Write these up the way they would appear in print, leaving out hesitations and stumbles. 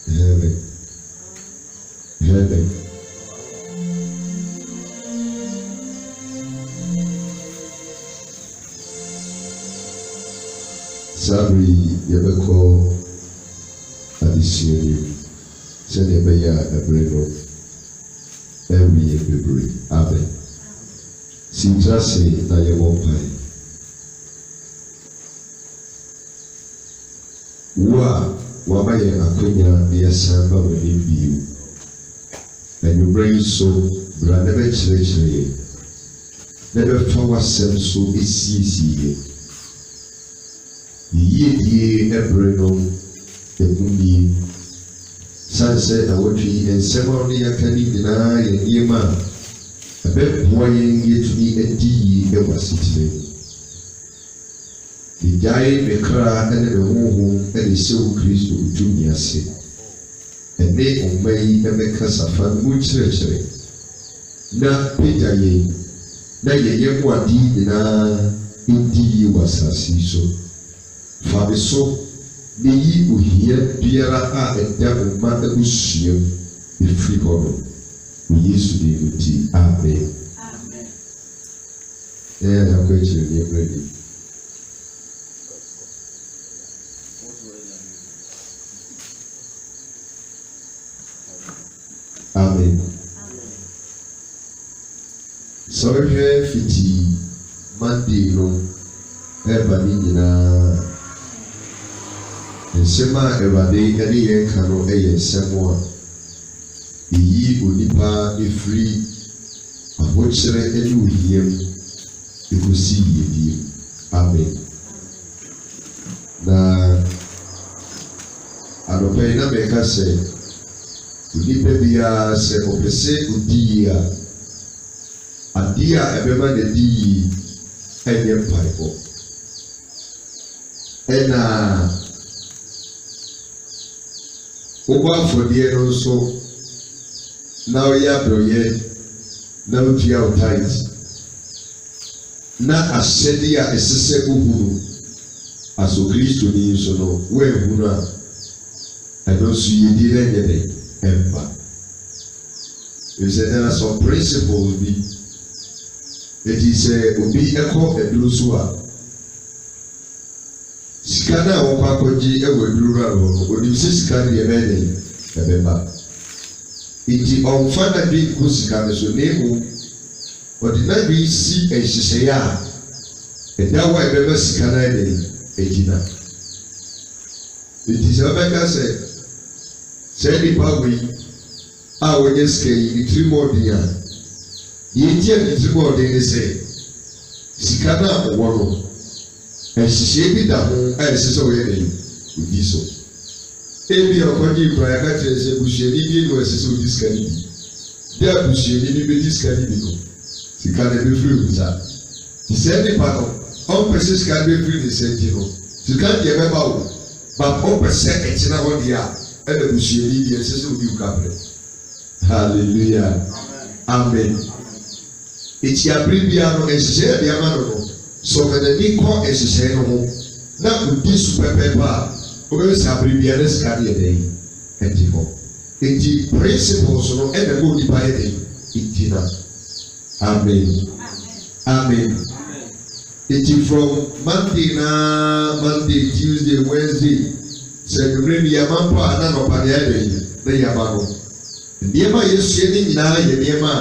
heaven. Heaven. Sabri yabeko adisioni send yabaya ebreno every February. Amen. Sinjase na yewompai. Wabaye akonya yasamba wani biu. And you bring so brother chile. Never forward sem so easy. Ye ebreno emundi sunset awotwi ensema ya kani na yema abe boyen yetuni edi e wasitire dijai bekra ene be huhu ene sewu Kristo utumi ase ene omai ebe kasafa mu kyerɛkyerɛ na pejaye na yeye mu adi na edi wasasi so Fabiso ne yi ohia biara a ɛda ɔma abusuam efiri hɔ no Yesu de muti. Amen. Amen. Akɔkyerɛ ne brɛdi. Amen. Sɔrɔhwɛ fiti Monday no ɛba ne nyinaa. Nsema Ewurade ɛne yɛn ka no ɛyɛ nsɛm a eyi onipa efiri ahokyerɛ ɛne ohiam ekosi yie. Amen. Na anɔpa yi na mɛka sɛ onipa biara sɛ ɔpɛ sɛ odi yie a adeɛ a ɛbɛma na di yie ɛnyɛ mpaebɔ ɛna wobɔ afɔdeɛ no nso na ɔyɛ abrɔyɛ na otua o tight na ahyɛde a ɛsesɛ ohuru aso Kristo ni nso no wɔahunu a ɛno nso yɛdi na nyɛ dɛ ɛmba. There are some principles bi eti sɛ obi ɛkɔ aduro so a sika na wɔkɔ akɔgye ɛwɔ aduro ra no onim sɛ sika no yɛ bɛyɛ dɛ ɛbɛba eti ɔmfa na bi nko sika no so na emu ɔde na bi si nhyehyɛeɛ a ɛda hɔ a ɛbɛba sika no ayɛ dɛ ɛgyina eti sɛ ɔbɛka sɛ nipa wei a wɔnyɛ sika yi ne tiri mɔɔden a yɛnti a ne tiri mɔɔden ne sɛ sika no a ɔwɔ no nhyehyɛeɛ bi da ho a ɛsɛ sɛ ɔyɛ dɛ odi so ebi ɔkɔgye nkura yɛaka kyerɛ sɛ busuani bi no ɛsɛ sɛ odi sika no bi de a busuani no bɛdi sika no bi no sika no bɛfiri wo nsa sɛ nipa no ɔmpɛ sɛ sika no bɛfiri ne nsa nti no sika deɛ bɛba wo ba ɔmpɛ sɛ ɛkyena hɔ deɛ a ɛna busuani deɛ ɛsɛ sɛ odi wo kabrɛ. Hallelujah. Amen. Eti abiri bia no nhyehyɛeɛ de ama no no sɔmɛnani kɔ nhyehyɛeɛ no ho na odi so pɛpɛɛpɛ a wobɛyɛ sɛ abiri bia ne sika deɛ dɛ ɛdi hɔ eti principles no ɛna ɛbɔ nipa yɛ dɛ eti na. Amen. Amen. Eti from Monday, Tuesday, Wednesday sɛ nwere bi yaba mpo a na nɔpa deɛ ɛdɛ na yaba no nneɛma a yɛsua ne nyinaa yɛ nneɛma a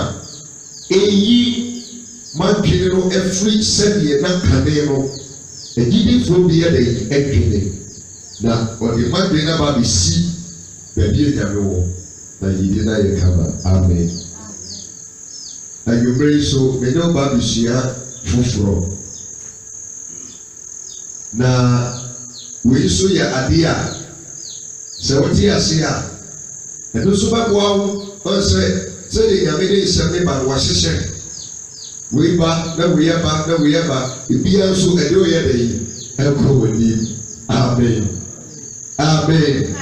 ɛyi madwene no afiri sɛdeɛ na kane no agyidifoɔ bi yɛ dɛ ɛdwene na ɔde madwene no aba abɛsi baabi a Nyame wɔ na yɛdi na yɛ kama. Amen. Anwummere so mene ɔba abɛsua foforɔ na wei nso yɛ adeɛ a sɛ wote ase a ɛno nso bɛboa wo ɔnsɛ sɛdeɛ Nyame de nsɛm ne ba no wahyehyɛ wei ba na wei aba na wei aba ebia nso ɛde ɔyɛ dɛ yi ɛkɔ w'anim. Amen. Amen.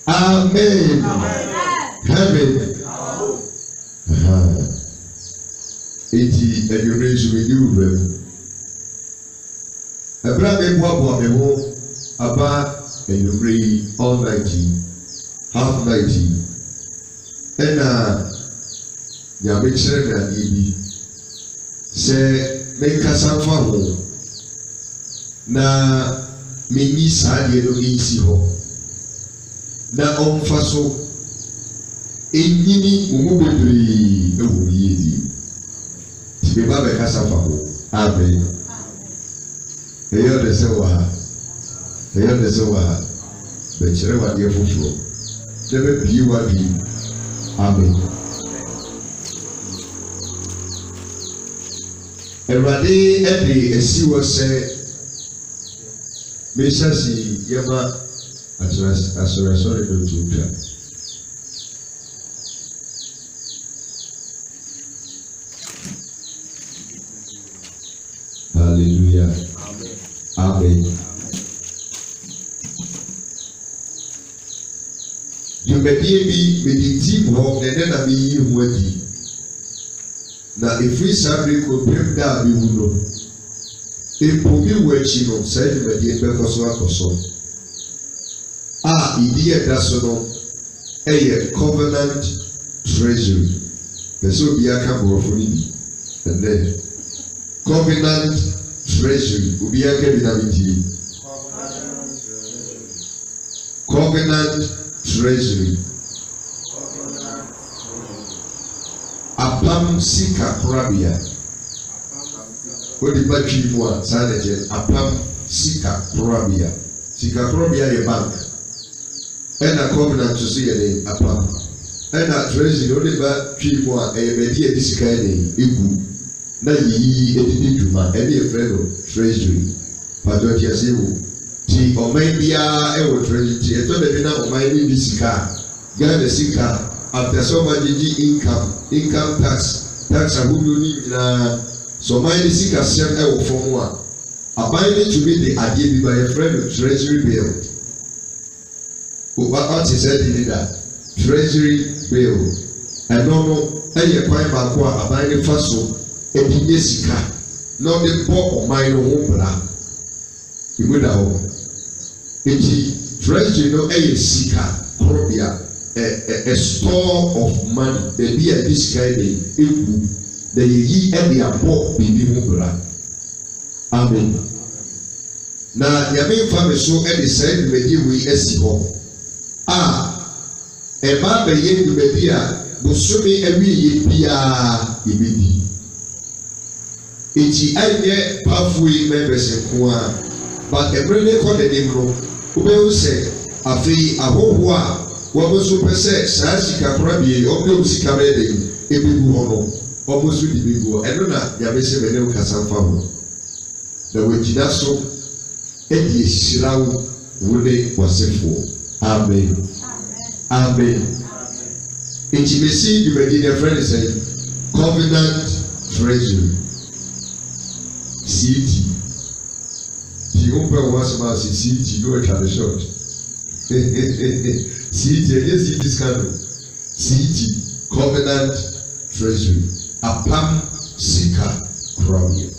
Amen. Heaven. Eti anwummere nso medi wura mu ɛberɛ a meboaboa me ho aba anwummere yi all night yi half 90 ɛna nyame kyerɛ na bi sɛ menkasa mfa ho na menyi saa deɛ no mensi hɔ na ɔmfa so ɛnyini mu bebree ɛwɔ yie di ti meba bɛkasa fa ho amen ɛyɛ ɔde sɛ wɔ ha bɛkyerɛ wadeɛ foforɔ na bɛbie wadwi amen Awurade ɛde asi wɔ sɛ mehyɛ si yɛma asɔresɔre no ntotwa hallelujah amen dwumadie bi mede tim hɔ ɛnɛ na meyi ho adi na ɛfiri saa bere kɔpem da a mewu no mpo bi wɔ akyi no saa dwumadie bɛkɔ so akɔ so a ɛdi ɛda so no ɛyɛ covenant treasury pɛ sɛ obi aka borɔfo no bi ɛnɛ covenant treasury obi aka bi na metie covenant treasury apam sika korabea wodi batwi mu a saa na kyɛ apam sika korabea yɛ bank ɛna covenant so yɛ den apam ɛna treasury wodi batwi mu a ɛyɛ baabi a ɛde sika yɛ den egu na yiyi edidi dwuma ɛde yɛ frɛ no treasury padɔ ti ase wo ti ɔman biara ɛwɔ treasury ti ɛtɔ dɛbi na ɔman ne bi sika Ghana sika after so much income tax ahodoɔ ni nyinaa so ɔman ne sika sɛm ɛwɔ fam a aban ne tumi de adeɛ bi ba yɛ frɛ no treasury bill ɔte sɛ de ne da treasury bill ɛno no ɛyɛ kwan baako a aban ne fa so ɛde nye sika na ɔde bɔ ɔman no ho bra emu da hɔ eti treasury no ɛyɛ sika korobea a store of money baabi a ɛde sika ɛde egu na yɛyi ɛde abɔ biribi ho bra amen na nyame nfa me so ɛde saa dwumadie wei asi hɔ a ɛba bɛyɛ dwumadi a bosome awieyɛ biara yɛbɛdi eti ɛnyɛ paafoi mɛbɛsɛ nko a but ɛbrɛ ne kɔ n'anim no wobɛhu sɛ afei ahɔhoɔ a wɔn nso pɛ sɛ saa sika korabea ɔmo sika bɛyɛ den ebegu hɔ no ɔmo nso de begu hɔ ɛno na nyame sɛ mɛ ne wo kasa mfa ho na wɔgyina so ɛde ehyira wo ne wɔsefoɔ amen amen eti besi dwumadi ne frɛ ne sɛ covenant treasury CT ti o pɛ wɔn asɛm ase CT no ɛtwa ne short CT ɛyɛ CT scandal CT covenant treasury apam sika korabea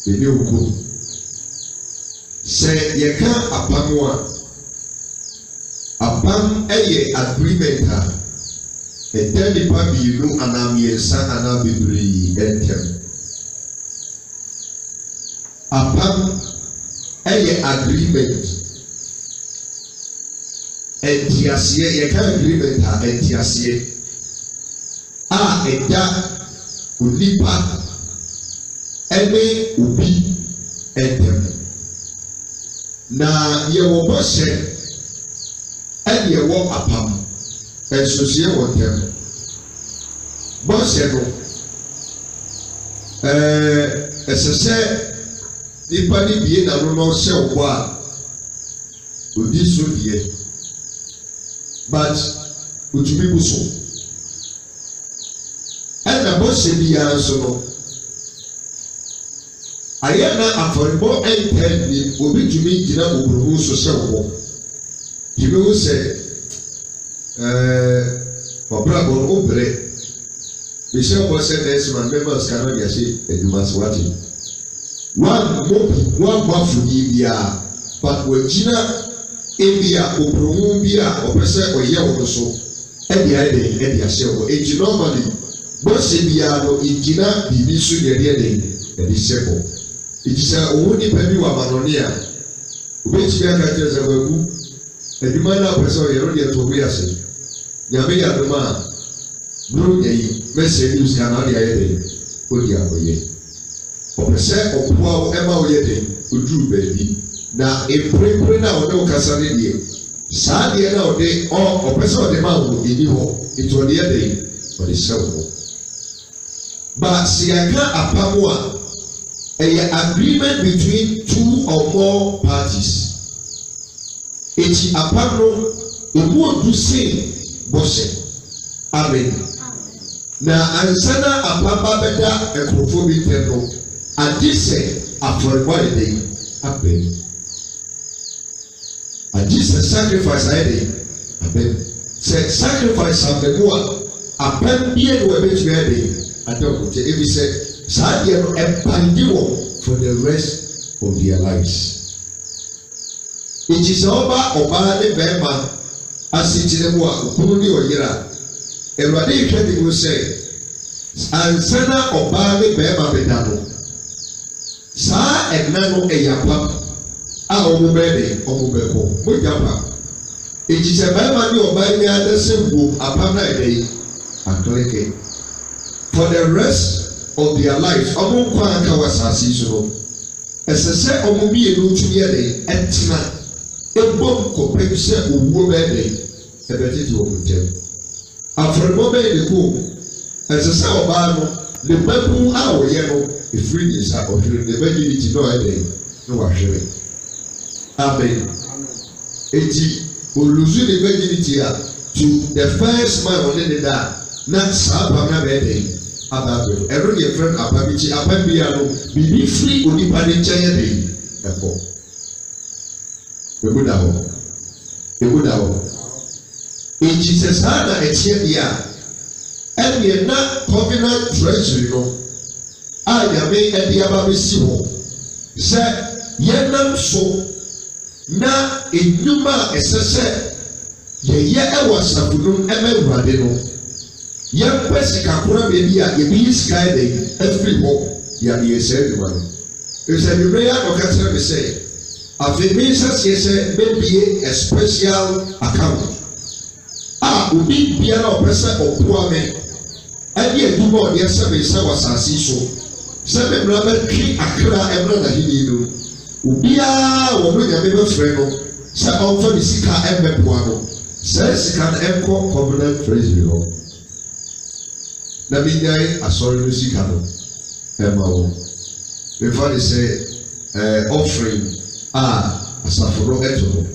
ɛne oko sɛ yɛka apam a apam ɛyɛ agreement a ɛda nipa mmienu anaa mmiɛnsa anaa bebree ɛntɛm apam ɛyɛ agreement ɛntiaseɛ yɛka agreement a ɛntiaseɛ a ɛda onipa ɛne obi ɛntɛm na yɛwɔ bɔhyɛ ɛne yɛwɔ apam ɛnsoseɛ wɔ ntɛm bɔhyɛ no ɛsɛ sɛ nipa ni bie n'ano na ɔhyɛ ɔbɔ a odi so deɛ but otumi bu so ɛna bɔhyɛ biara nso no ayɛ na afɔrebɔ ɛntɛn ni obi tumi gyina oburumu so hyɛ ɔbɔ tumi ho sɛ ɔbrabɔ no obere mehyɛ ɔbɔ sɛ nɛɛsi ma mbɛma sika no de ahyɛ adwuma so wate. One bɔ afɔdi biara but wɔgyina ebia opromu bia opese oye wo so ede ahyɛ wo enti normally bɔse bia no igina bibi so yɛde ede hyɛ wo enti sɛ owo nipa bi wa manone a obetumi aka kyerɛ sɛ wagu adwuma no apɛ sɛ ɔyɛ no deɛ to bi ase nyame yɛ adom a bro yɛyi mɛsɛ news ka na ɔde ayɛ de ɔdi akɔyɛ ɔpɛ sɛ ɔboa wo ɛma woyɛ de ɔduru baabi na mprempren na ɔde wo kasa ne deɛ saa deɛ na ɔpɛ sɛ ɔde ma wo ɛni hɔ nti ɔde yɛ de ɔde hyɛ wo hɔ but sɛ yɛka apam a ɛyɛ agreement between 2 or more parties eti apam no emu odu sen bɔhyɛ amen na ansana apapa bɛda nkurɔfoɔ bi ntɛm no ade sɛ afɔrebɔ ayɛ dɛ abɛn ade sɛ sacrifice ayɛ dɛ abɛn sɛ sacrifice abɛn a apɛn bie no ɛbɛtumi ayɛ dɛ adɔkote ebi sɛ saa deɛ no ɛbandi wɔ for the rest of their lives eti sɛ ɔbaa ne bɛrima asekyerɛ mu a okunu ne ɔyera awurade yɛhwɛ ne mu sɛ ansana ɔbaa ne bɛrima bɛda no saa ɛna no ɛyɛ apam a ɔmo bɛde ɔmo bɛkɔ mogya pa eti sɛ bɛrima ne ɔbaa ne adasɛ guo apam na ɛdɛ yi akleke for the rest of their lives ɔmo nkwa anka wɔ asase so no ɛsɛ sɛ ɔmo mmienu tumi yɛ de ɛtena ebom kɔpem sɛ owuo bɛde ɛbɛtete wɔ ntɛm afɔrebɔ bɛyɛ de ko ɛsɛ sɛ ɔbaa no ne babu a ɔyɛ no efiri ne nsa ɔhwere ne bɛgye ne ti na ɔyɛ de na wahwere amen eti oluzu ne bɛgye ne ti a to the first man ɔne ne da na saa apam na bɛyɛ de aba abɛn ɛno ne yɛfrɛ no apam ekyi apam bi a no biribi firi onipa ne nkyɛn yɛ de ɛkɔ egu da hɔ eti sɛ saa na ɛkyɛ deɛ a ɛneɛ na covenant treasury no a nyame ɛde aba bɛsi hɔ sɛ yɛnam so na enyuma a ɛsɛ sɛ yɛyɛ ɛwɔ asafo no ɛmɛ awurade no yɛmpɛ sika kora baabi a yɛbi yi sika ɛdɛ afiri hɔ yɛade yɛsɛ adwuma no ɛsɛ nwummerɛ yɛ adɔka kyerɛ me sɛ afei me nsaseɛ sɛ mɛbie a special account a obi biara a ɔpɛ sɛ ɔboa me ɛde adwuma a ɔde ɛsɛ me nsa wɔ asase so sɛ mmemmra bɛtwe akra ɛmmra n'ahenni no obiara wɔ no nyame bɛfrɛ no sɛ ɔmfa ne sika ɛmmɛboa no saa sika no ɛnkɔ covenant treasury hɔ na menyae asɔre no sika no ɛma wɔ mefa ne sɛ offering a asafo no ɛto no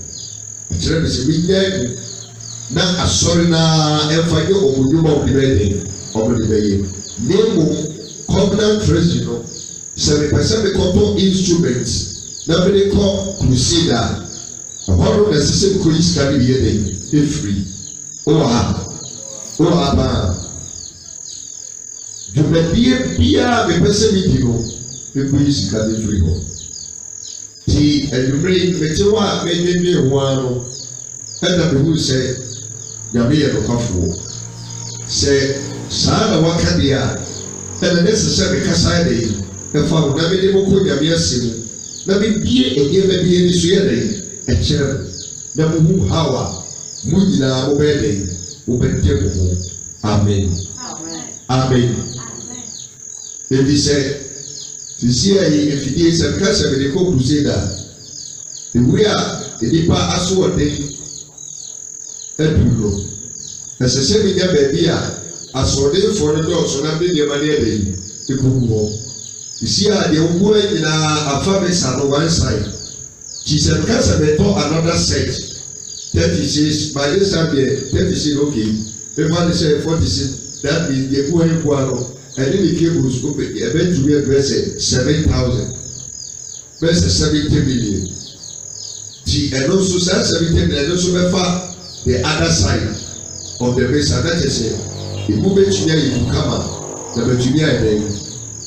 ɛkyerɛ me sɛ menyae mu na asɔre na ɛmfa nyɛ ɔmo nnwuma ɔmo de bɛyɛ ɔmo de bɛyɛ na mmom covenant treasury no sɛ mepɛ sɛ mekɔtɔ instrument na mede kɔ crusade a ɛhɔ no na ɛsɛ sɛ mekɔyi sika no bi yɛ dɛ efiri wowɔ ha paa dwumadie biara mepɛ sɛ medi no mekɔyi sika no efiri hɔ ti anwummere yi mete hɔ a menwene ho ara no ɛna mehu sɛ nyame yɛ nokwafoɔ sɛ saa na waka deɛ a ɛna ne sɛ sɛ mekasa de ɛfa ho na mede mokɔ nyame ase mu na mebie nneɛma bi ani so yɛ de ɛkyerɛ na mohu haw a mo nyinaa mobɛyɛ de wobɛde mo ho amen amen ebi sɛ sisi a yi efidie sɛ meka sɛ mede kɔ crusade a ewuri a nipa aso ɔden aduru no ɛsɛ sɛ menya baabi a asoɔdenfoɔ no dɔɔso na mde nneɛma no ɛda yi ekugu hɔ esi a deɛ wogu nyinaa afa me sa no one side ti sɛ meka sɛ mɛtɔ another set 36 by this time deɛ 36 okay mefa ne sɛ 46 that means deɛ gu hɔ mpoa no ɛne ne cables ko ɛbɛtumi ɛbɛ sɛ 7,000 bɛsɛ 70 million ti ɛno nso saa 70 million ɛno nso bɛfa the other side of the mesa na kyerɛ sɛ emu bɛtumi ayɛ mu kama na bɛtumi ayɛ dɛ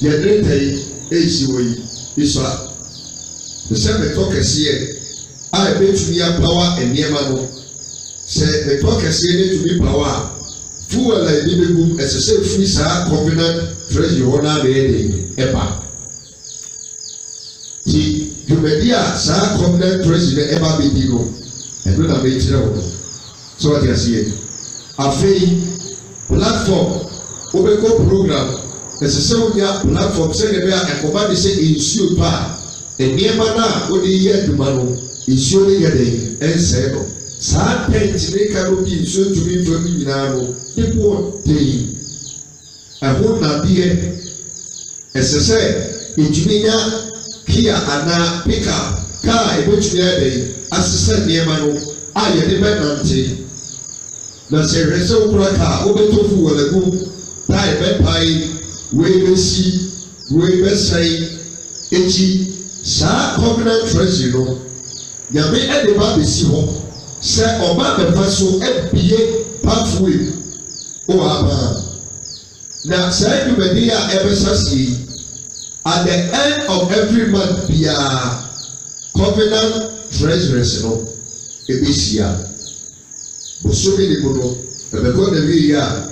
yɛde nta yi esi wɔ yi esɔ a sɛ mɛtɔ kɛseɛ a ebetumi apawa eniema no se the talk kɛseɛ ne tumi pawa fuel a ebi begum ɛsɛ sɛ free saa covenant treasury hɔ na bɛyɛ de ɛba ti dwumadi a saa covenant treasury no ɛba bɛdi no ɛno na bɛkyerɛ wɔ no so wɔte aseɛ afei platform wobɛkɔ program ɛsɛ sɛ wonya platform sɛdeɛ bɛyɛ a ɛkɔba de sɛ nsuo pa a nneɛma no a wode yɛ adwuma no nsuo no yɛ den ɛnsɛe no saa tent ne ka no bi nsuo ntumi mfa mu nyinaa no ne boɔ den ɛho nadeɛ ɛsɛ sɛ ɛtumi nya kia anaa pickup kaa ɛbɛtumi ayɛ den asesa nneɛma no a yɛde bɛnante na sɛ hwɛ sɛ wokora kaa wobɛtɔ fu wɔ lagu tae bɛpae wei bɛsi wei bɛsɛe ekyi saa covenant treasury no nyame ɛde ba bɛsi hɔ sɛ ɔba bɛfa so abie pathway wɔ abaa na saa dwumadi a ɛbɛsa sie at the end of every month biara covenant treasuries no ɛbɛhyia bosome ne mu no ɛbɛkɔ na wie a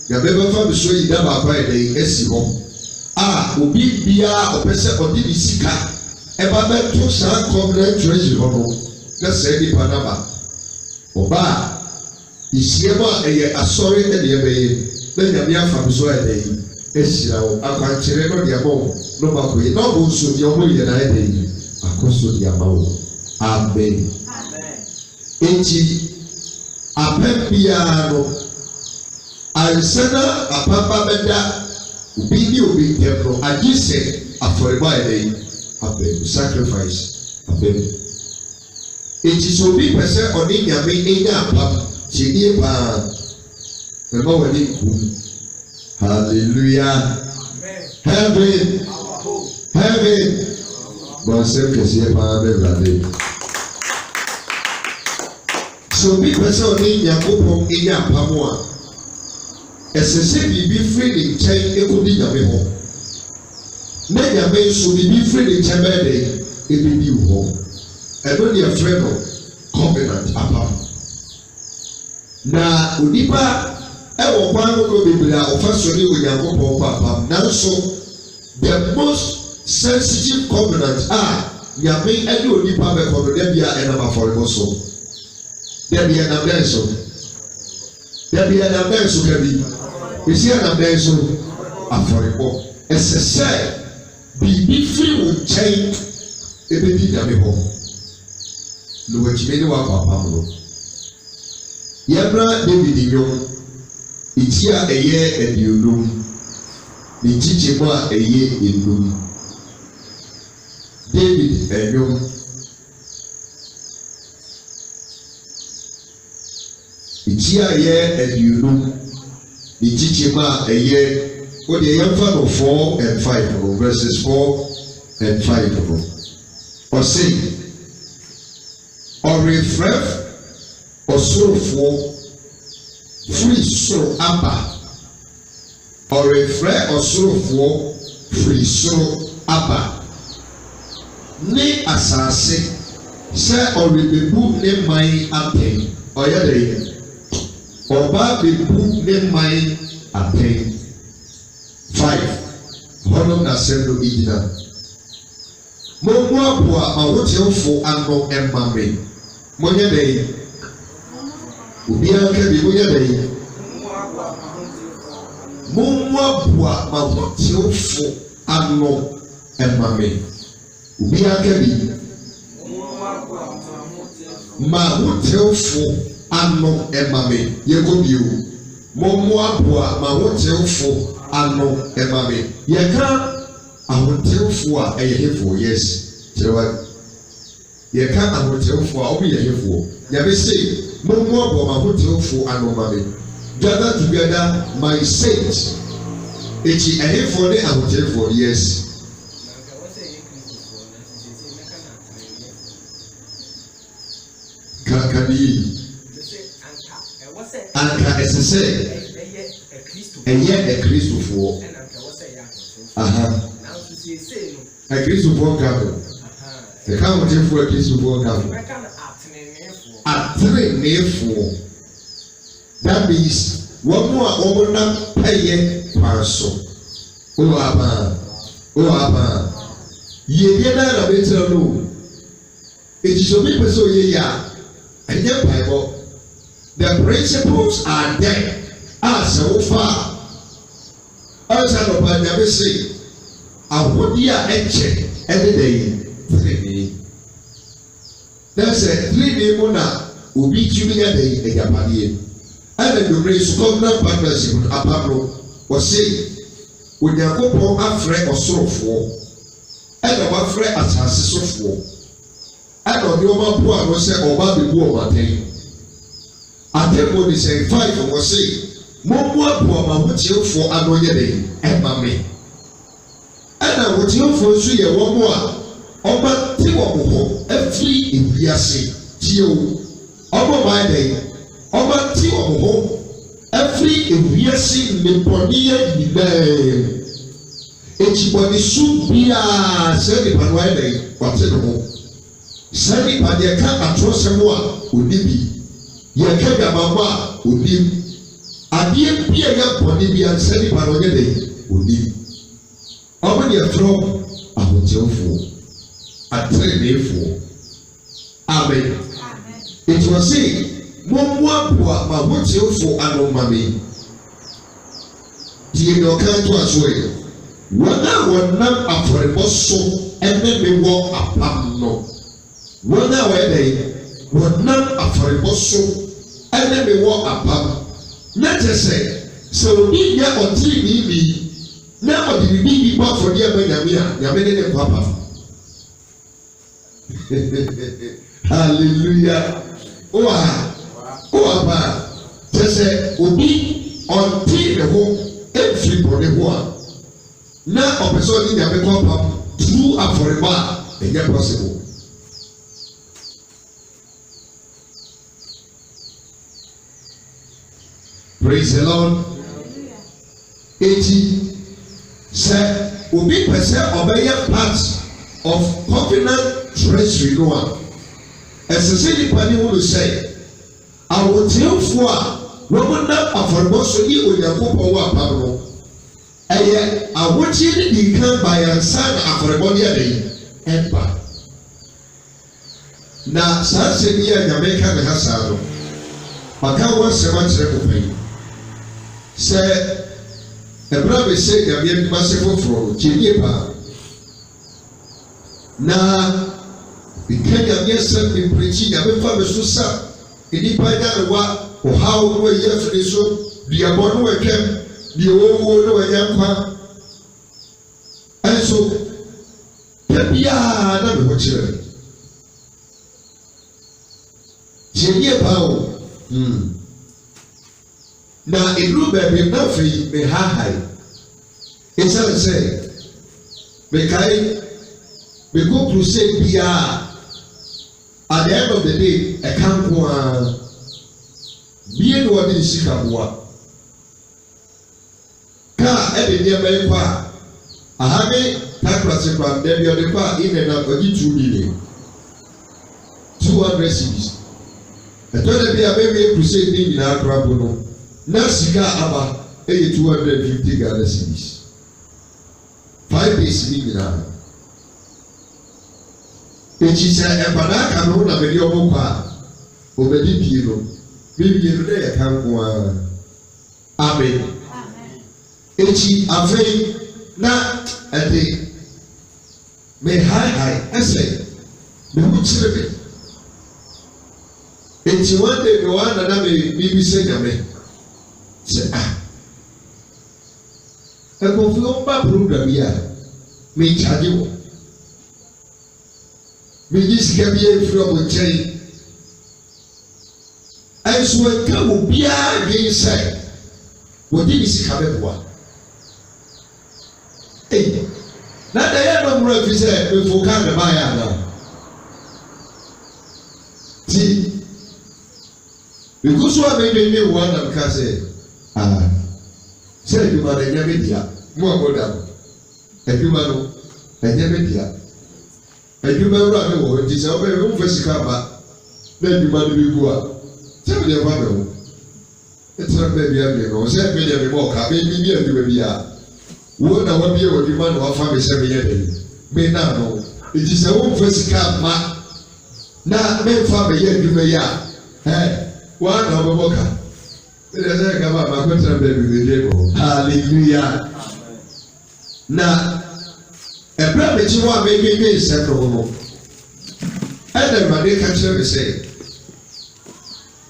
nyame bɛfa bɛso yi da baako a yɛde asi hɔ a obi biara ɔpɛ sɛ ɔde ne sika ɛba bɛto saa covenant treasury hɔ no na saa nipa naba ɔbaa ehyia mu a ɛyɛ asɔre ɛde ɛbɛyɛ na nyame afa bɛso a yɛde yi ahyira wo akwankyerɛ no deɛ ma wo no mako yi na ɔmo nso deɛ ɔmo yɛ na yɛde yi akɔ so deɛ ama wo amen enti apɛ biara no ansa na apapa bɛda obi ne obi ntɛm no agye sɛ afɔrebɔ a yɛde yi abɛn sacrifice abɛn eti sɛ obi pɛ sɛ ɔne nyame enya apam kyenie paa ɛma wɔne nkum hallelujah heaven bɔnsɛm kɛseɛ paa bɛwurade sɛ obi pɛ sɛ ɔne nyankopɔn enya apam a ɛsɛ sɛ biribi firi ne nkyɛn ekodi nyame hɔ na nyame nso biribi firi ne nkyɛn bɛyɛ dɛ ebedi hɔ ɛno deɛ frɛ no covenant apam na onipa ɛwɔ kwan no bebree a ɔfa so ne onyankopɔn kɔ apam nanso the most sensitive covenant a nyame ɛne onipa bɛkɔ no dɛbi a ɛnam afɔrebɔ so dɛbi ɛnam dɛn so dɛbi ɛnam dɛn so kabi esi ɛnam dɛn so afɔrebɔ ɛsɛ sɛ biribi firi wo nkyɛn ebedi nyame hɔ na wɔakyime ne wakɔ apam no yɛbra David nnwom eti a ɛyɛ aduonum ne nkyikyɛ mu a ɛyɛ enum David nnwom eti a ɛyɛ aduonum ne nkyikyɛ mu a ɛyɛ wɔde yɛmfa no 4 and 5 no verses 4 and 5 no ɔse ɔrefrɛ ɔsorofoɔ firi soro aba ɔrefrɛ ɔsorofoɔ firi soro aba ne asase sɛ ɔrebebu ne man apɛn ɔyɛ dɛ yɛ ɔba bebu ne man apɛn 5 hɔnom na asɛm no gyina mɔmmoaboa mahotewfo ano ɛma me monyɛ dɛ yɛ obiara ka bi monyɛ dɛ yɛ mɔmmoaboa mahotewfo ano ɛma me obiara ka bi mahotewfo ano ɛma me yɛkɔ bio mɔmmoaboa mahotewfo ano ɛma me yɛka ahotewfo a ɛyɛ hefo yes kyerɛwa yɛka ahotewfo a ɔmo yɛ hefo nyame se mɔmmoaboa mahotewfo ano ma me gather together my saints eti ɛhefo ne ahotewfo yes kakani anka ɛsɛ sɛ ɛyɛ ɛkristofoɔ aha ɛkristofoɔ nka ho The county for a case of work out. Atrenefo. That means one more over pay parcel. Oh, Abba. Ye get out of it. It is a people so ye are. And your Bible. The principles are there. So far. As I know, never say, I would be a check every day. 3 That's a 3 mona will be tuning a day a Japanian. And the race covenant partnership with Apollo was saying, when you go for a friend or so for, and a one friend as a sister for, and on your man poor was said, or Bobby Bourne. I think what he said, 5 was saying, more poor man would you for another day, and mammy. And I would you for 3 years, 1 more. Ọba tí wọ́n mú hó efiri ìwíase tí o ọba báyìí dẹ̀ ọba tí wọ́n mú hó efiri ìwíase nípọ̀nìyẹ nyinaa ekyibọ̀ni sùn bíyà sẹ́ni ìpàdé wáyé dẹ̀ wàtí ni ho sẹ́ni ìpàdé yẹ ká àtúrọ̀sẹ́mu a òní bi yẹ ká gàmàmú a òní mu adìyẹ bíyà yẹ pọ̀nì bíyà sẹ́ni ìpàdé wáyé dẹ̀ òní mu ọba yẹ fúrọ̀ àwòtẹ́wòfò. Atrenefo. Amen. It was saying, Mumwapua, my what's you for Anomami? Dear your canto as well. When I was not for a bosso, and then we walk a pamno. When I was not for a bosso, and then we walk a pam. Let us say, so in your or 3 me, now the baby bought for dear Benjamin, Yamini and Papa. Hallelujah. Oh, Abba. Just say, Obi, until the home, everybody one. Now, a person in the become true and for a bar, and yet possible. Praise the Lord. 80 said, Obi percent obey part of covenant. Treasury no one. As I say, the penny will say, I will tell for woman not for most of you with your power Pablo. And yet, I want you to become by your son after a body day. Empire. Now, Sansa near Jamaica and Hassado. I can't want so much repay. Say, a brother said, I am merciful for Geneva. Now, the Kenya yes, in preaching, I will find a susa. In the Payana, or how we have to so, the Abon were kept, the old world young man. And so, Pepia, never watch it. Jenny Pow. Now, in Ruben, nothing may high. It's all say, we go to say PR. At the end of the day, a camp being what is Chicago. Car every near my car. I have a tax from Debbie on the car in and out of 2 million. 200 cities. I told them be a baby to say in our travel. Nasika Abba, 250 Ghana cities. 5 days in our. Echi sɛ ɛbanaka no na mede ɔmo kɔ a obedi pie no bibie no dɛ yɛka nko a amen echi afei na ɛde me haihai ɛsɛ me ho kyerɛ me echi one day me wa nana me bibi sɛ nyame sɛ ɛkɔfi ɔmba program yi a me kyagye wɔ me sika bi efiri ɔmo nkyɛn ɛnso ɛka wɔ biara dwen sɛ wɔde ne sika bɛboa na da yɛ no mmura fi sɛ mefo ka ne ba yɛ ana ti because wa me wo anam ka sɛ sɛ adwuma no ɛnyɛ me dea mo a moda no adwuma no ɛnyɛ me dea adwuma wura ne wɔ nti sɛ ɔbɛyɛ wo mfa sika ba na adwuma no bi gu a sɛ mede ɛfa me ho ɛtena baabi abie no sɛ mede me bɔ ɔka bi adwuma bi a wo na wabie wɔ adwuma na wafa me sɛ meyɛ dɛ me na no nti sɛ wo mfa sika ma na memfa meyɛ adwuma yi a wa na ɔbɛbɔ ka ɛdɛ sɛ ka ba ma kɔtena baabi bɛdie kɔ hallelujah na ɛbrɛ mekyi hɔ a mɛdwedwe nsɛm no ho no ɛna Awurade ka kyerɛ me sɛ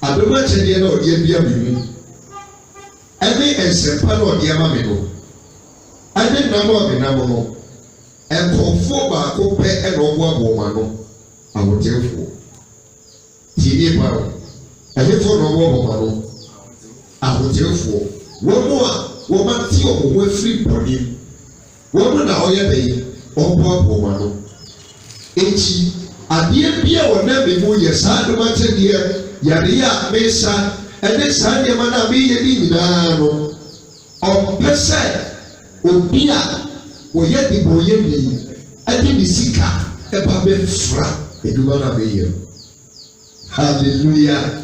adom akyɛdeɛ na ɔde abia me mu ɛne nsɛmpa na ɔde ama me no ɛne nam a ɔde nam no nkɔfoɔ baako pɛ ɛna ɔboaboa ma no ahotefoɔ tie nipa no ɛhefoɔ na ɔboaboa ma no ahotefoɔ wɔn a wɔmate wɔn ho afiri bɔne wɔn na ɔyɛ bɛyi ɔboaboa ma no eti adeɛ bi a wɔnam me mu yɛ saa adom akyɛdeɛ yare a mesa ɛne saa nneɛma no a meyɛ ne nyinaa no ɔmpɛ sɛ obi a wɔyɛ de bɔyɛ ni ɛde ne sika ɛba bɛfra adwuma no a meyɛ hallelujah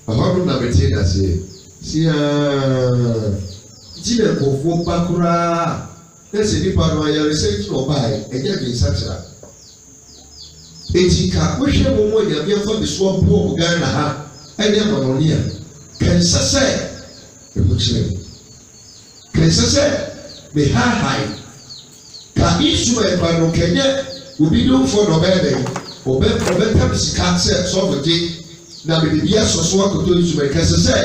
ɛhɔ no na mete naseɛ siaa nti na nkɔfoɔ ba koraa na sɛ nipa no ayaresɛ nti na ɔbaeɛ ɛnyɛ me nsakyera eti ka wohwɛ mo mu anyame afa me so aboɔ mo Ghana ha ɛne amanɔne a kɛnsɛ sɛ ɛho kyerɛ me kɛnsɛ sɛ me hahae ka instrument ba no kɛnyɛ obi domfoɔ na ɔbɛyɛ dɛn ɔbɛtam sika sɛ sɔfo gye na mede bi asɔ so akoto instrument kɛnsɛ sɛ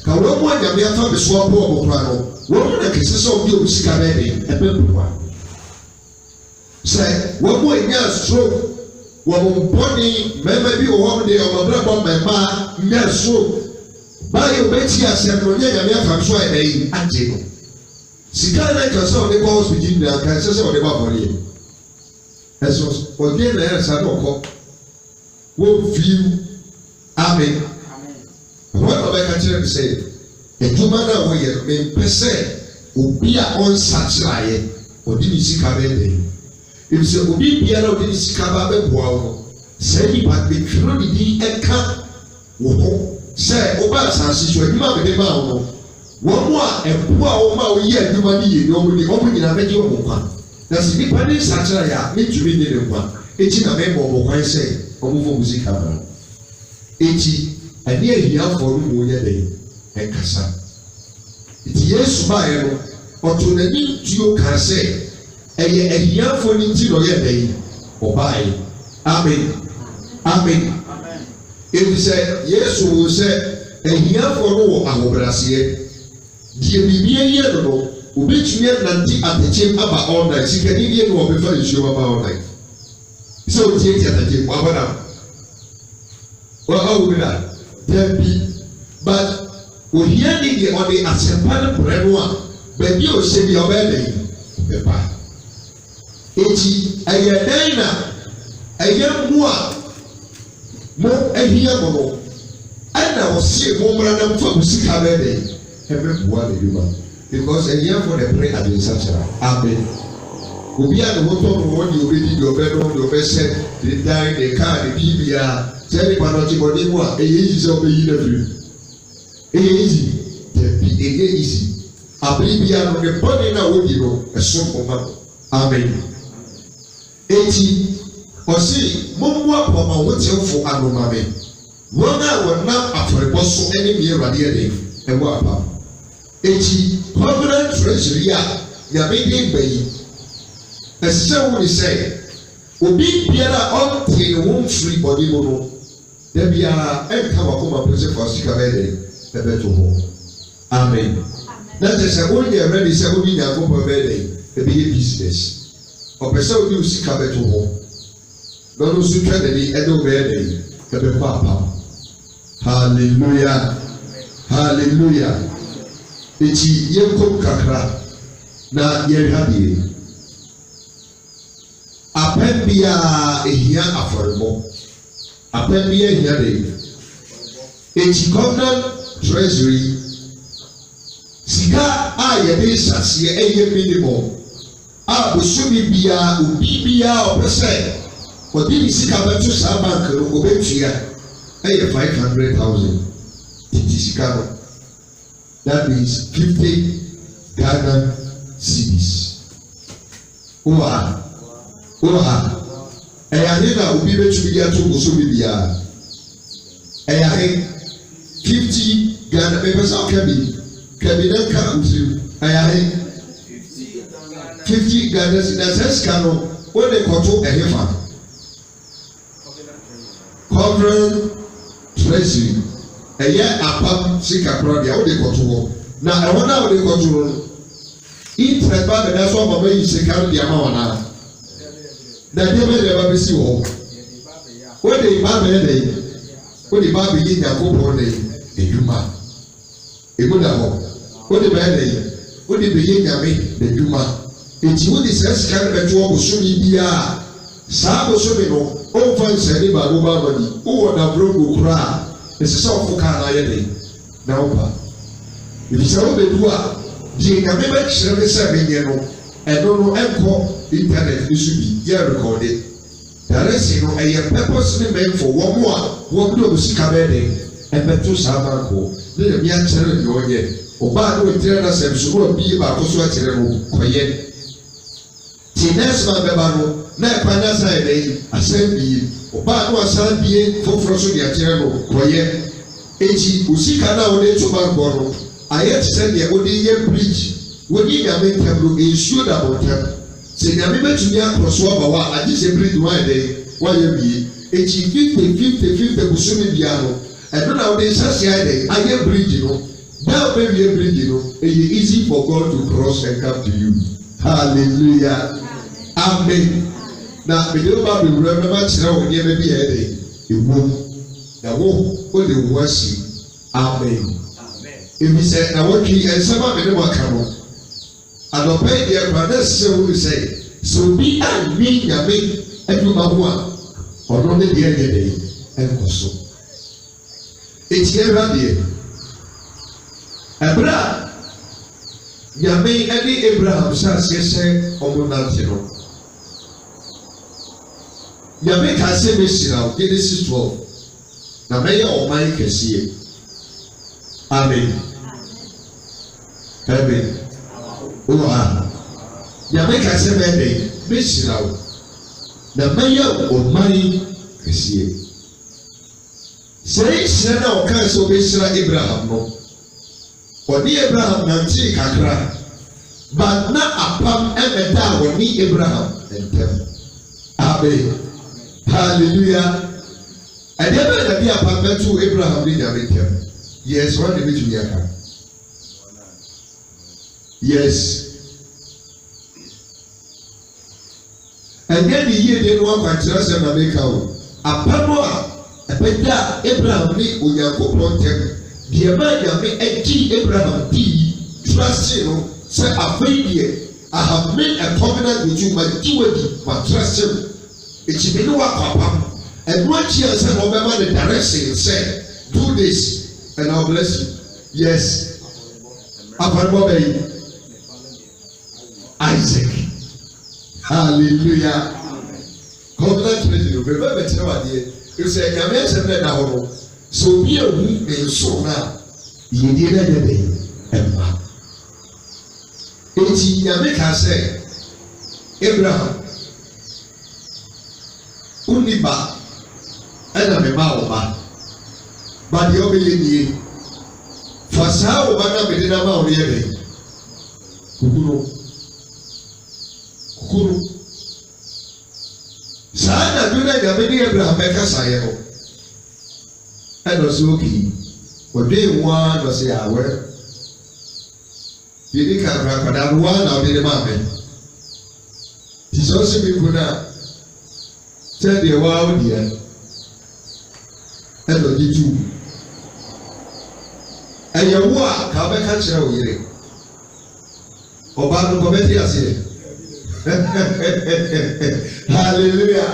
ka wɔn mu anyame afa me so aboɔ mo kora no wɔn mu na kɛnsɛ sɛ ɔde obi sika bɛyɛ dɛn ɛbɛboa sɛ wɔn mu anya stroke wɔn mpɔni mmarima bi wɔ hɔ de ɔmo abrabɔ mmarima nya stroke báyìí obetí asɛm no nyɛ nyame afa so a ɛyi agye no sika na nkasa ɔde kɔ hospital nyinaa nka ɛsɛ sɛ ɔde ba bɔre yɛ ɛso ɔde na yɛ sa na ɔkɔ wɔn fiw amen wɔn na ɔbɛka kyerɛ mi sɛ adwuma na wɔyɛ no mpɛ sɛ obi a ɔnsakyera yɛ ɔde ne sika bɛyɛ dɛ ebi sɛ obi biara ɔde ne sika ba bɛboa wɔn sɛ nipa betwere ne din ɛka wɔ hɔ. Sɛ ɔba asase so adwuma a mede maa wo no wɔn a ɛpo a wɔn a wɔyɛ adwuma no yie no wɔn nyinaa bɛgye wɔn nkwa na sɛ nipa ne nsakyera yɛ a mentumi ne ne nkwa eti na mɛma wɔn kwan sɛ wɔn fɔ musika ma eti ɛne ahiafoɔ no mu yɛ dɛ ɛnkasa eti Yesu baeɛ no ɔto n'ani tuo kaa sɛ ɛyɛ ahiafoɔ no nti na ɔyɛ dɛ ɔbaeɛ amen amen. Ebi sɛ Yesu wò sɛ ahiafoɔ no wɔ ahobraseɛ deɛ biribi yɛ no no obetumi anante atɛkyɛm aba ɔnnan sikani deɛ no ɔbɛfa nsuo aba ɔnnan sɛ otie atɛkyɛm wabana ɔwɔ na dabi but ohia ni deɛ ɔde asɛmpa no brɛ no a baabi a ɔhyɛ bi ɔbɛyɛ dɛ bɛba eti ɛyɛ dɛn na ɛyɛ mu a mo ahia mo no ɛna ɔsie mo mmara na mfa mo sika bɛɛ dɛ ɛbɛboa ne dwuma because ahiafo na pere adensakyera amen obi a ne ho tɔ no wɔn de obɛdi deɛ ɔbɛnom deɛ ɔbɛhyɛ de dan de kaa de bibia sɛ nipa no ɔte bɔne mu a ɛyɛ easy sɛ ɔbɛyi na firi ɛyɛ easy dabi ɛyɛ easy abere bia no ne bɔne na wɔdi no ɛso ɔma no amen eti ɔsi mɔmua pɔmɔ wotiɛfo anomame wɔn a wɔnam afɔrebɔ so ɛne mmea awurade ɛde ɛwɔ apa eti covenant treasury a nyame de mba yi ɛsɛ wɔn sɛ obi biara a ɔnte ne ho mfiri bɔne mu no dabi a ɛnka wakoma pɛ sɛ fa sika bɛyɛ de ɛbɛto hɔ amen na kyerɛ sɛ wɔn yɛ ready sɛ wɔn yi nyankopɔn bɛyɛ de ɛbɛyɛ business ɔpɛ sɛ wɔn yi sika bɛto hɔ. Lọ́dún nso twẹ́ n'ani ɛde ɔbɛyɛ dɛ ɛbɛ kɔ apam hallelujah hallelujah eti yɛn kɔm kakra na yɛn ha deɛ apɛn biara ehia afɔrebɔ apɛn biara ehia dɛ eti covenant treasury sika a yɛde nsaseɛ ɛyɛ minimum a bosomi biara obi biara ɔpɛ sɛ ɔde ne sika bɛto saa bank no ɔbɛtua ɛyɛ 500,000 titi sika no that means 50 Ghana cedis. Oha ɛyɛ ahe na obi bɛtumi de ato boso bi biara ɛyɛ ahe 50 Ghana mepɛ sɛ kabi na nka ntirim ɛyɛ ahe 50 Ghana cedis na sɛ sika no wɔde kɔto ɛhefa Covenant Treasury ɛyɛ apam sika kora deɛ wɔde kɔto hɔ na ɛwɔ na wɔde kɔto hɔ no interest ba bɛda so ɔmama yi sika no de ama wɔn a na deɛ bɛ deɛ ba bɛsi wɔ wɔde ba bɛyɛ dɛ wɔde ba bɛyi nyakopɔn dɛ edwuma emu da hɔ wɔde bɛyɛ dɛ wɔde bɛyɛ nyame n'edwuma eti wɔde sɛ sika no bɛto wɔ bosomi biara saa bosomi no ɔnfa nsɛnni baako ba ama ni wɔwɔ daburo go koraa ɛsɛ sɛ ɔfo kaa na ayɛ dɛ na ɔba ebi sɛ ɔbɛdu a deɛ nyame bɛkyerɛ ne sɛ menyɛ no ɛno no ɛnkɔ internet ne so bi yɛ rekɔde daresi no ɛyɛ purpose ne meant for wɔn a wɔn de wɔn sika bɛyɛ dɛ ɛbɛto saa banko ne na bia kyerɛ ne ɔnyɛ ɔbaa ne wɔtire na sɛm so na ɔbi baako so akyerɛ no kɔyɛ te next man bɛba no na ɛkwan na sa yɛ dɛ asɛn bie ɔbaa ne wasan bie foforɔ so de akyerɛ no kɔyɛ eti osika na wɔde to banko no ayɛ te sɛ deɛ wɔde yɛ bridge wɔde nyame ntam no nsuo da bɔ ntam sɛ nyame bɛtumi akɔ so aba hɔ a agye sɛ bridge wɔayɛ dɛ wɔayɛ bie eti 50 busumi bia no ɛno na wɔde nsase ayɛ dɛ ayɛ bridge no na wɔbɛwie bridge no ɛyɛ easy for God to cross and come to you hallelujah amen na mede wo ba bewura na ma kyerɛ wo nneɛma bi yɛ dɛ ewom na wo de wo asi amen ebi sɛ na wɔtwi nsɛm a mede mo aka no adɔpɛ deɛ kora na ɛsɛ wo sɛ sɛ obi anwi nyame adwuma ho a ɔno ne deɛ yɛ dɛ ɛnkɔ so eti ɛwuradeɛ ɛberɛ a nyame ɛne Abraham sɛ aseɛ sɛ ɔmo nante no nyame ka sɛ mɛhyira wo Genesis 12 na mɛyɛ ɔman kɛseɛ amen amen oha nyame ka sɛ mɛyɛ mɛhyira wo na mɛyɛ ɔman kɛseɛ sɛ hyira na ɔka sɛ ɔbɛhyira Abraham no ɔne Abraham nante kakra ba na apam ɛmɛda a ɔne Abraham ntɛm amen hallelujah ɛdeɛ bɛyɛ na bi apam bɛto Abraham ne nyame ntɛm yes wɔn de bɛtumi aka yes ɛnyɛ ne yie de no akwankyerɛ sɛ na meka o apam a ɛbɛda Abraham ne Onyankopɔn ntɛm deɛ maa nyame agyi Abraham dii trust no sɛ afei deɛ I have made a covenant with you ma di wadi ma trust no eti mi ne wakɔ apam ɛnu akyi a sɛ na ɔbɛma ne direction sɛ do this and I will bless you yes afanbɔ bɛyi Isaac hallelujah covenant treaty no bɛbɛ bɛkyerɛ wadeɛ esɛ nyame ɛkyɛ ne da hɔ no sɛ obi ehu ne nso na yɛdie na yɛ dɛ ɛmma eti nyame ka sɛ Abraham wonni ba ɛna mema wo ba ba deɛ ɔbɛyɛ nie fa saa wo ba na mede na ma wo yɛ dɛ kukuru saa na do na nyame ne Abraham bɛkasa yɛ no ɛna ɔsɛ okii ɔdwe nwa na ɔsɛ awɛ yɛdi kakra akwadaa no waa na ɔde ne maa mɛ ti sɛ ɔsɛ mi kun a sɛ deɛ waa wo deɛ ɛna ɔde tu ɛyɛ wo a ka ɔbɛka kyerɛ wo yere ɔbaa no kɔbɛte aseɛ hallelujah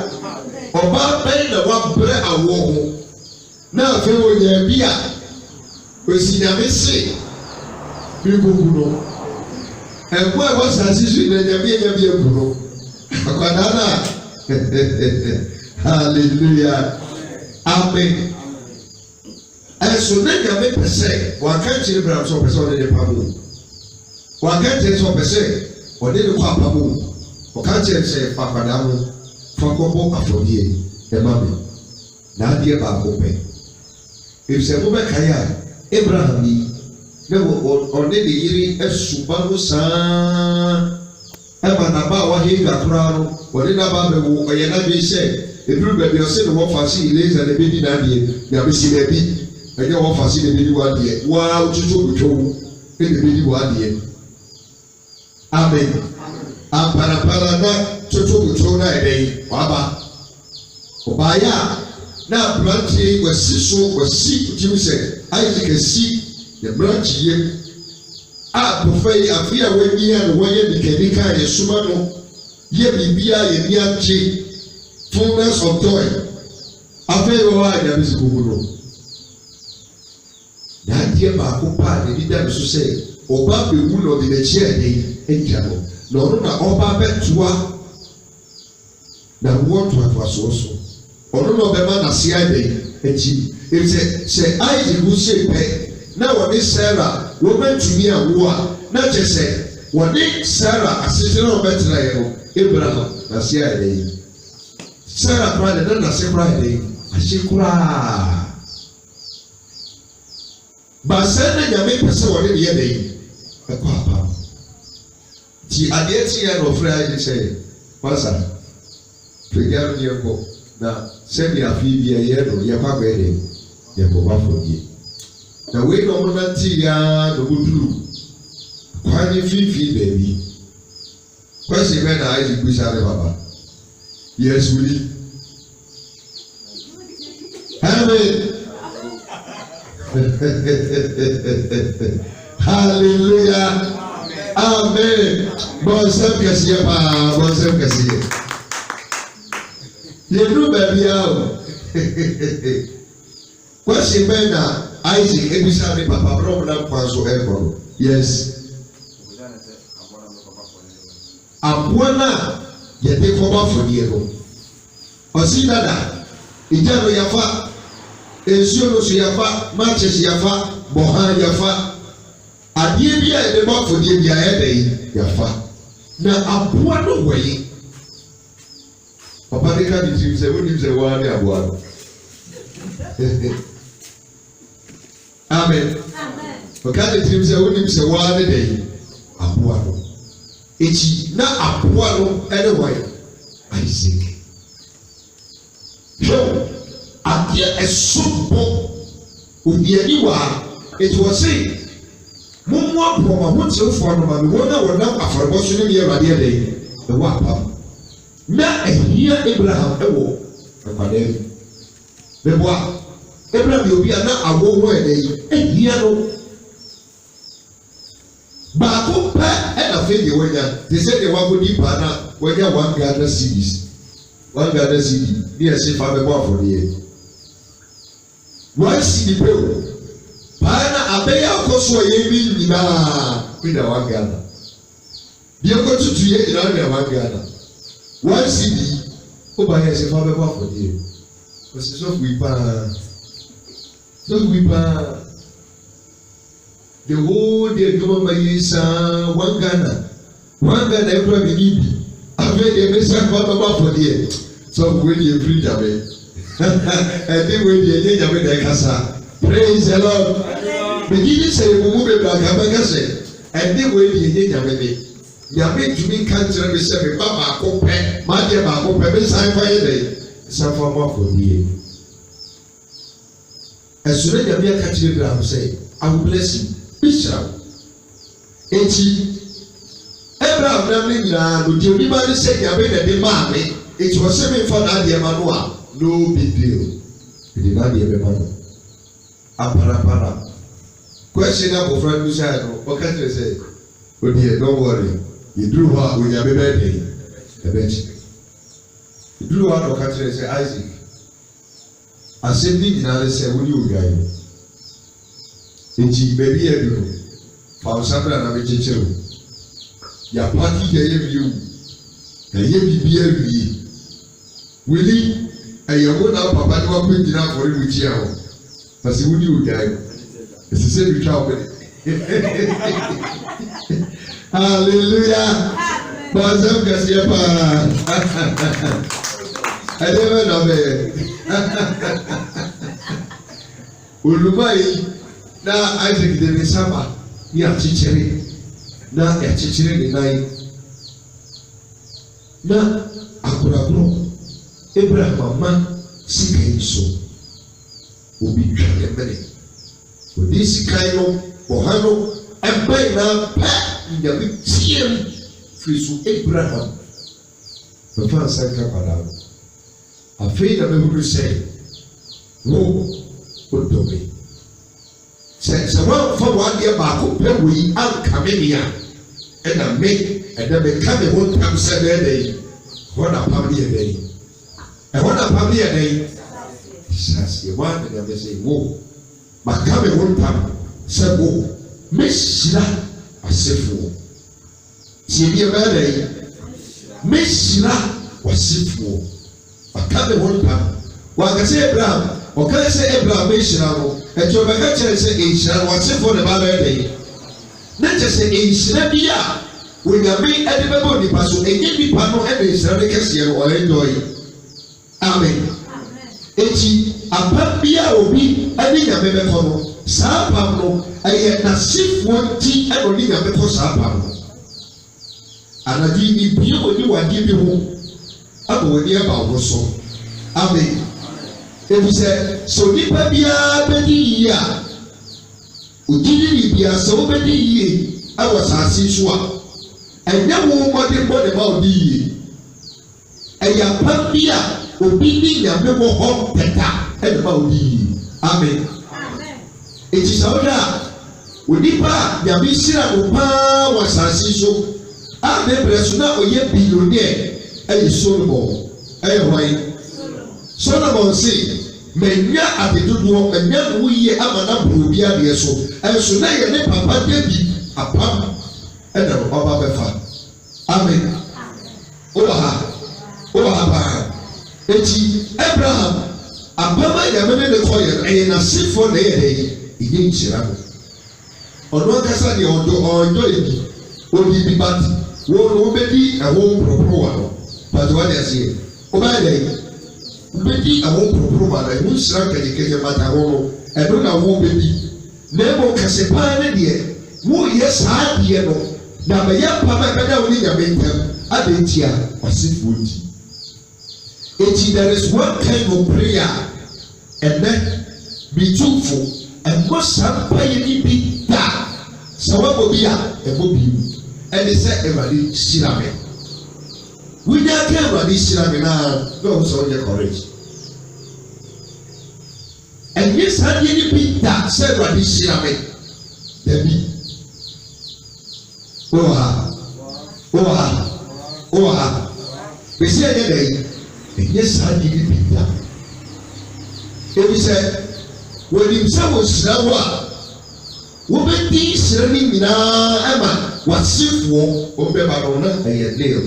ɔbaa bɛyi na wabrɛ awoɔ ho na afei wɔnyɛ bi a osi nyame se bi kuku no ɛnko a ɛwɔ saasi so na nyame nya bi eku no akwadaa na Hallelujah. Amen. So then you make per se, one can't change the so person in the pamu. One can't change so per se, or then the pamu. Or can't change say Fakadamu, Fakobo Afrodie, the mammy. Nadia Bakope. If Samuel Kaya, Abraham, never or maybe Yiri, a Subano San, Emanaba, what he got crown, or in Ababu, or Yanabi said, the group that you said, what fancy lays and the baby Nadia, Yabisi baby. I don't want to see the baby 1 year. Wow, to in the baby 1 year. Amen. Amparapara to na day. Baba. Obaya. Now, branch was so was see to say, Isaac see the branch here. Ah, Buffet, I fear when ye and when ye became a sumano. Ye be a near fullness of joy. I feel why there is a good. Nadia Bakupa, the leader so say, Oba be wool of the chair day, and Jano. No, no, Oba Betua. Now, what was also. Or no, the man as day, and she, if say, I will say, pay. Now, what is Sarah, woman to me a war, not just say, what is Sarah, assistant of better, Abraham, as day. Sarah cried, and then I say, Friday, I say, cry. But send them a person or any day. A papa. The idea of Friday say, Pastor, forget your book. Now, send me a fee a year or your papa, your papa for you. The way no one the good blue. Quite fee, baby. Question when I did wish I Papa. Yes, we Amen. Hallelujah. Amen. Bonsam kasiye pa, bonsam kasiye. Yenu baby out. Kwasi bena Isaac ebisa ni papa bro na kwaso ekoro. Yes. Abwana yede koba fodie no. Osi dada ijano yafa Esuno yafa, matches yafa, bohan yafa. Adie bi a de ba fodie bi a ede yafa. Na aboa no way. Papa de ka di tim se woni se wa ni aboa. Amen. Amen. Papa de tim se woni se wa ni de aboa no. Echi na aboa no ene way. Isaac. Adeɛ ɛsobɔ obiani wa it was say mummu apɔma ho tsefoɔ no ma me wɔn a wɔnam afɔrebɔ so ne yɛ radeɛ dɛ ɛwɔ apam na ehia Abraham ɛwɔ ɛkwadɛ bɛboa Abraham yɛ obi a na awo hɔ ɛdɛ ehia no baako pɛ ɛna fɛ deɛ wɔnya te sɛ deɛ wakɔdi paa na wɔnya 1 Ghana cedis 1 Ghana cedi ne ɛsɛ fa bɛbɔ afɔdeɛ. Why see the bill? Pana abeya koso yebi nyina kwida wagana. Bi ekotu tuye ina na wagana. Why see the obaye se fa beba for there. Because so we pa. The whole day government is wagana. Wagana ekura bi nibi. Ave de mesa fa beba for there. So we dey free jabe. I think we did a casa. Praise the Lord. Beginning say, we move it like a magazine. And then we did a baby. You are made to be country and say, Papa, compare, my dear Papa, sign for a day. Some for more for the as soon as you are catching the ground, say, I will bless you. Bishop. Abraham, would you be say, you are made a demand? It was 7 for that, dear Manoa. No big deal. It did not be a man. Para. Question about friend Luciano. What can you say? But dear, don't worry. You drew her with your baby. A bench. You drew out of country and say, Isaac. I said, did not say, will you guide? And she baby, you found something and I'm a teacher. Your party gave you. And you be will he? ɛyɛ na papa de wakɔ gyina afɔre mu kyia ho pasi wudi udai ɛsɛ sɛ bitwa wo hallelujah bazam kasiya pa ɛdɛbɛ na bɛ olubai na Isaac de ne saba ni akyekyere na akyekyere ne nan na akoraboro Abraham ama sika yi so obi twa ne mene odi sika no ɔha no ɛbɛn na pɛ nyame tiem firi so Abraham bɛfa nsa nka kwadaa no afei na mɛhuru sɛ wo wodɔ me sɛ woamfa w'adeɛ baako pɛ wɔ yi anka me nea ɛna me ɛdɛ meka me ho ntam sɛ dɛɛdɛ yi hɔ na pam ne yɛ dɛ yi ɛhɔ na pam ne yɛ dɛ yi hyɛaseɛ woane na mɛsɛ wo maka me ho ntam sɛ wo mɛhyira asefoɔ tie bi ɛbɛyɛ dɛ yi mɛhyira w'asefoɔ maka me ho ntam wankasɛ Abraham ɔka sɛ Abraham mɛhyira no ɛti ɔbɛka kyerɛ sɛ ɛnhyira no w'asefoɔ ne ba bɛyɛ dɛ yi na kyɛ sɛ ɛnhyira bi a onyame ɛde bɛbɔ nipa so ɛnyɛ nipa no ɛna nhyira ne kɛseɛ no ɔyɛ dɔɔyi amen eti apam bi a obi ɛne nyame bɛkɔ no saa apam no ɛyɛ n'asefoɔ ti ɛna ɔne nyame kɔ saa apam no anadi ni bie oni wadeɛ bi ho ama wɔni ɛba wɔn so amen ebi sɛ nipa biara bɛdi yie a ogyini ni bia sɛ wɔbɛdi yie ɛwɔ saase so a ɛnyɛ wo mɔde bɔ ne ma ɔdi yie ɛyɛ apam bi a obi ni nyame wɔ hɔ pɛta ɛna ma ɔdi yie amen eti sɛ ɔda a onipa a nyame hyira no paa wɔ saase so a ne brɛ so na ɔyɛ bilioneɛ ɛyɛ Solomon ɛyɛ hwan Solomon se manya adedodoɔ manya wo yie ama na boro bi adeɛ so ɛnso na yɛ ne papa David apam ɛna ɔba bɛfa amen ɔwɔ ha paa eti Abraham apam a nyame ne kɔ yɛ ɛyɛ n'asefoɔ na ɛyɛ dɛ ɛyɛ nhyira no ɔno ankasa deɛ ɔdɔ ebi odi bi bat wɔn bɛdi ɛho mporoporowa no pàtó wà ní ɛsɛ ɔbɛyɛ dɛ wobɛdi ɛho mporoporowa no ɛho nhyira nkɛkyɛkyɛ bata hɔ no ɛno na wɔbɛdi na ɛbɔ kɛse paa ne deɛ woyɛ saa adeɛ no na bɛyɛ pam a ɛbɛda wo ne nyame ntam ada nti a wasefoɔ nti eti there is one kind of prayer ɛnɛ bitumfo ɛmmɔ saa mpaeɛ ni bi da sɛ wɔbɔ bi a ɛbɔ bi mu ɛne sɛ Awurade hyira me wonya ka Awurade hyira me na ɔho sɛ wonyɛ courage ɛnyɛ saa deɛ ni bi da sɛ Awurade hyira me dabi wɔ ha bɛsi ɛnyɛ dɛ yi ɛnyɛ saa deɛ ni bi da ebi sɛ wɔnim sɛ wɔhyira wo a wobɛdi hyira no nyinaa ɛma w'asefoɔ wɔbɛba no na ɛyɛ nail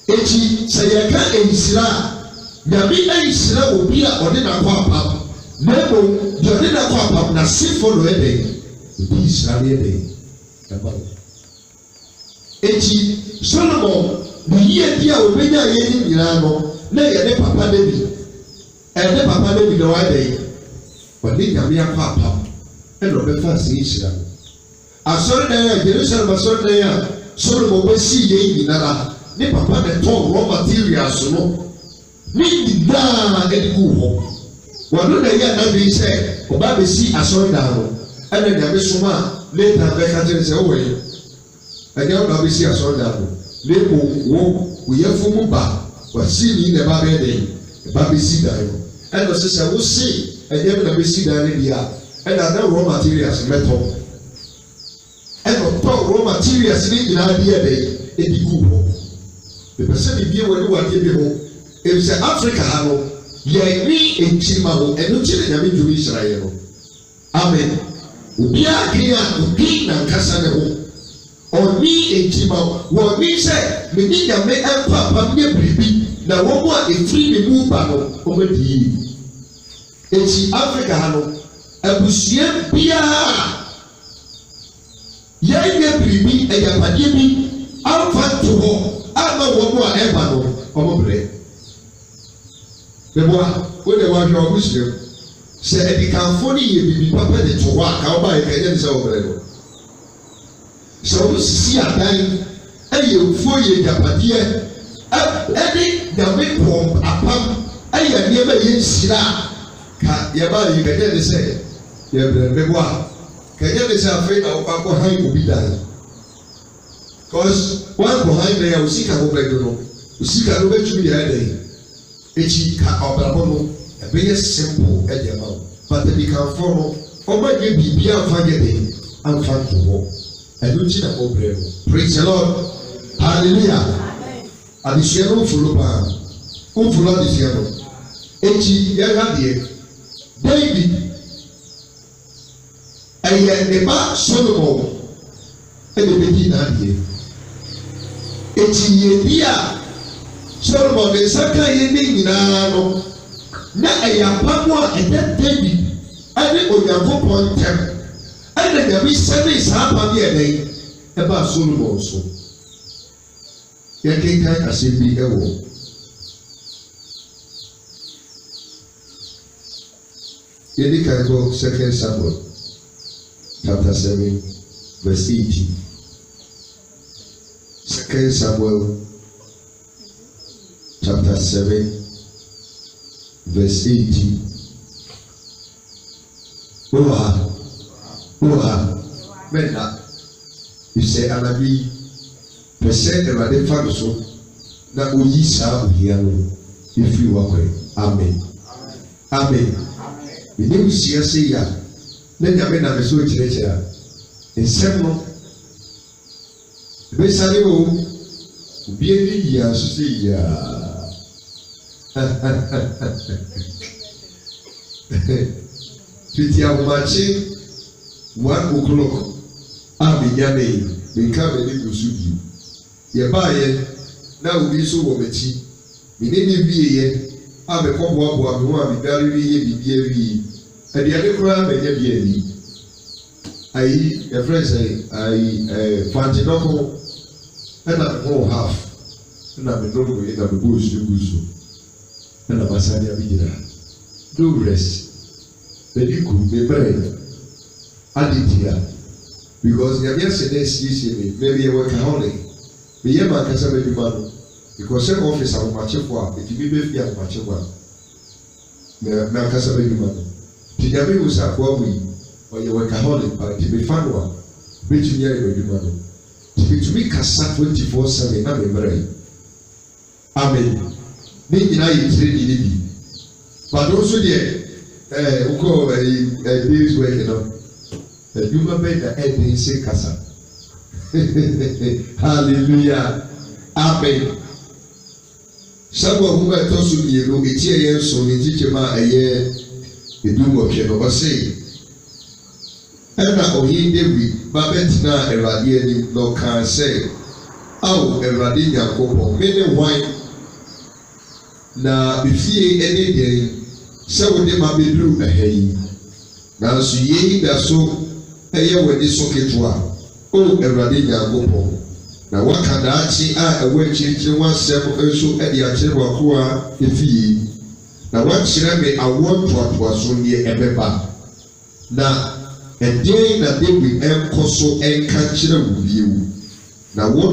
eti sɛ yɛka nhyira a nyame ahyira obi a ɔde n'akɔ apam na mmom deɛ ɔde n'akɔ apam n'asefoɔ no ɛdɛ obi hyira no ɛdɛ ɛba wo eti Solomon ne yie bi a obɛnya yɛ ne nyinaa no na yɛ ne papa David ɛne papa David na wɔadɛ wɔde nyame akɔ apam ɛna ɔbɛfa ase nhyira no asɔredan a Jerusalem asɔredan a Solomon bɛsi yɛ nyinara ne papa na tɔn raw materials no ne nyinaa ɛde gu hɔ wɔno na yɛ anadwo yi sɛ ɔba bɛsi asɔredan no ɛna nyame som a later bɛka kyerɛ sɛ ɔwɔ yi ɛnyɛ ɔba bɛsi asɔredan no na ebo woyɛfo mu ba wasi ni na ɛba bɛyɛ dɛ ɛba bɛsi dan no ɛna ɔsɛ sɛ wosi ɛnyɛ mi na bɛsi dan no bi a ɛna na raw materials mɛtɔ ɛna ɔtɔ raw materials ne nyinaa bi yɛ dɛ ɛdi gu hɔ bɛpɛ sɛ bibie wɔ ne wadeɛ bi ho ebi sɛ Africa ha no yɛnwi nkyirima ho ɛno nkyiri nyame dwumi hyira yɛ no amen obiara kiri a obi na nkasa ne ho ɔnwi nkyirima ho wɔnwi sɛ mene nyame ɛnkɔ apam ne biribi na wɔn a efiri ne mu ba no wɔn adi yie eti Africa ha no abusua biara yɛyɛ biribi ɛyapadeɛ bi amfa to hɔ ama wɔn a ɛba no wɔn brɛ bɛboa wɔde wɔahwɛ wɔn abusua sɛ ɛdikanfo ne yɛ bibi papa de to hɔ a ka ɔba yɛ kɛnyɛ ne sɛ wɔbrɛ no sɛ wɔn sisi adan ɛyɛ nfuo yɛ yapadeɛ ɛde nyame pɔn apam ɛyɛ nneɛma yɛ nsira ka yɛba yɛ kɛnyɛ ne sɛ yɛbrɛ bɛboa kɛnyɛ ne sɛ afei na wɔkɔ han obi dan cause wɔn akɔ han dan a osika ho bɛdo no osika no bɛtumi yɛ ɛdɛn ekyi ka ɔbrabɔ no ɛbɛyɛ simple ɛde ɛma wo but ɛdikanfo no ɔmo ɛnyɛ biribi amfa yɛ den amfa nto hɔ ɛno nti na ɔbrɛ no praise the Lord hallelujah adesua no mfolo paa mfolo adesua no ekyi yɛha deɛ David ɛyɛ ne ba Solomon ɛna bɛdi n'adeɛ ekyi yɛ bi a Solomon ne nsa ka yɛ ne nyinaa no na ɛyɛ apam a ɛda David ɛne Onyankopɔn ntɛm ɛna nyame sɛne saa apam yɛ dɛn ɛba Solomon so yɛkenkan asɛm bi ɛwɔ yɛde kan kɔ 2 Samuel chapter 7 verse 18 2 Samuel chapter 7 verse 18 Oha mena isɛ anabi pɛsɛ Awurade fa no so na oyi saa ohia no efiri wakɔe amen amen mene usia se ya na nyame na me so kyerɛkyerɛ a nsɛm no ebɛsane o obi ani yia so se yia fiti ahomakye 1 o'clock a menya ne menka m'ani gu so bio yɛbaayɛ na obi so wɔ m'akyi mene ne wieɛ a mekɔboaboa me ho a medare wieyɛ biribia wie aduane koraa manya bi ani ayi yɛfrɛ sɛ fante dɔko ɛna me ho half ɛna me nonoe na mebɔ osuo gu so ɛna masane abɛgyina no rest bɛdi ku mebrɛ adetia because nyame asɛ na asiesie me maybe yɛwɔ kaholic meyɛ ma ankasa m'adwuma no because sɛ office ahomakyefo a ɛtumi bɛfi ahomakyefo a me ankasa m'adwuma no nti nyame wu sɛ akoa mu yi ɔyɛ workaholic but nti mefa no a bɛtumi ayɛ m'adwuma no nti metumi kasa 24/7 na memmerɛ amen ne nyinaa yɛ tiri ne bi but nso deɛ wokɔ days work no adwuma bɛda ɛden se kasa hallelujah amen Samuel hu ɛtɔ so mmienu eti ɛyɛ nso ne nkyekyɛm a ɛyɛ edumɔtwe no ɔse ɛna ɔhene David ba bɛtena Awurade anim na ɔkaa sɛ ao Awurade Nyankopɔn me ne hwan na befie ɛne deɛn sɛ wode ma bɛduru ɛha yi nanso yei da so ɛyɛ w'ani so ketewa o Awurade Nyankopɔn na waka daakye a ɛwɔ akyirikyiri ho asɛm nso ɛde akyerɛ w'akoa efie na wakyerɛ me awoɔ ntoatoaso neɛ ɛbɛba na ɛdeɛn na David ɛnkɔ so ɛnka kyerɛ wo bio na wo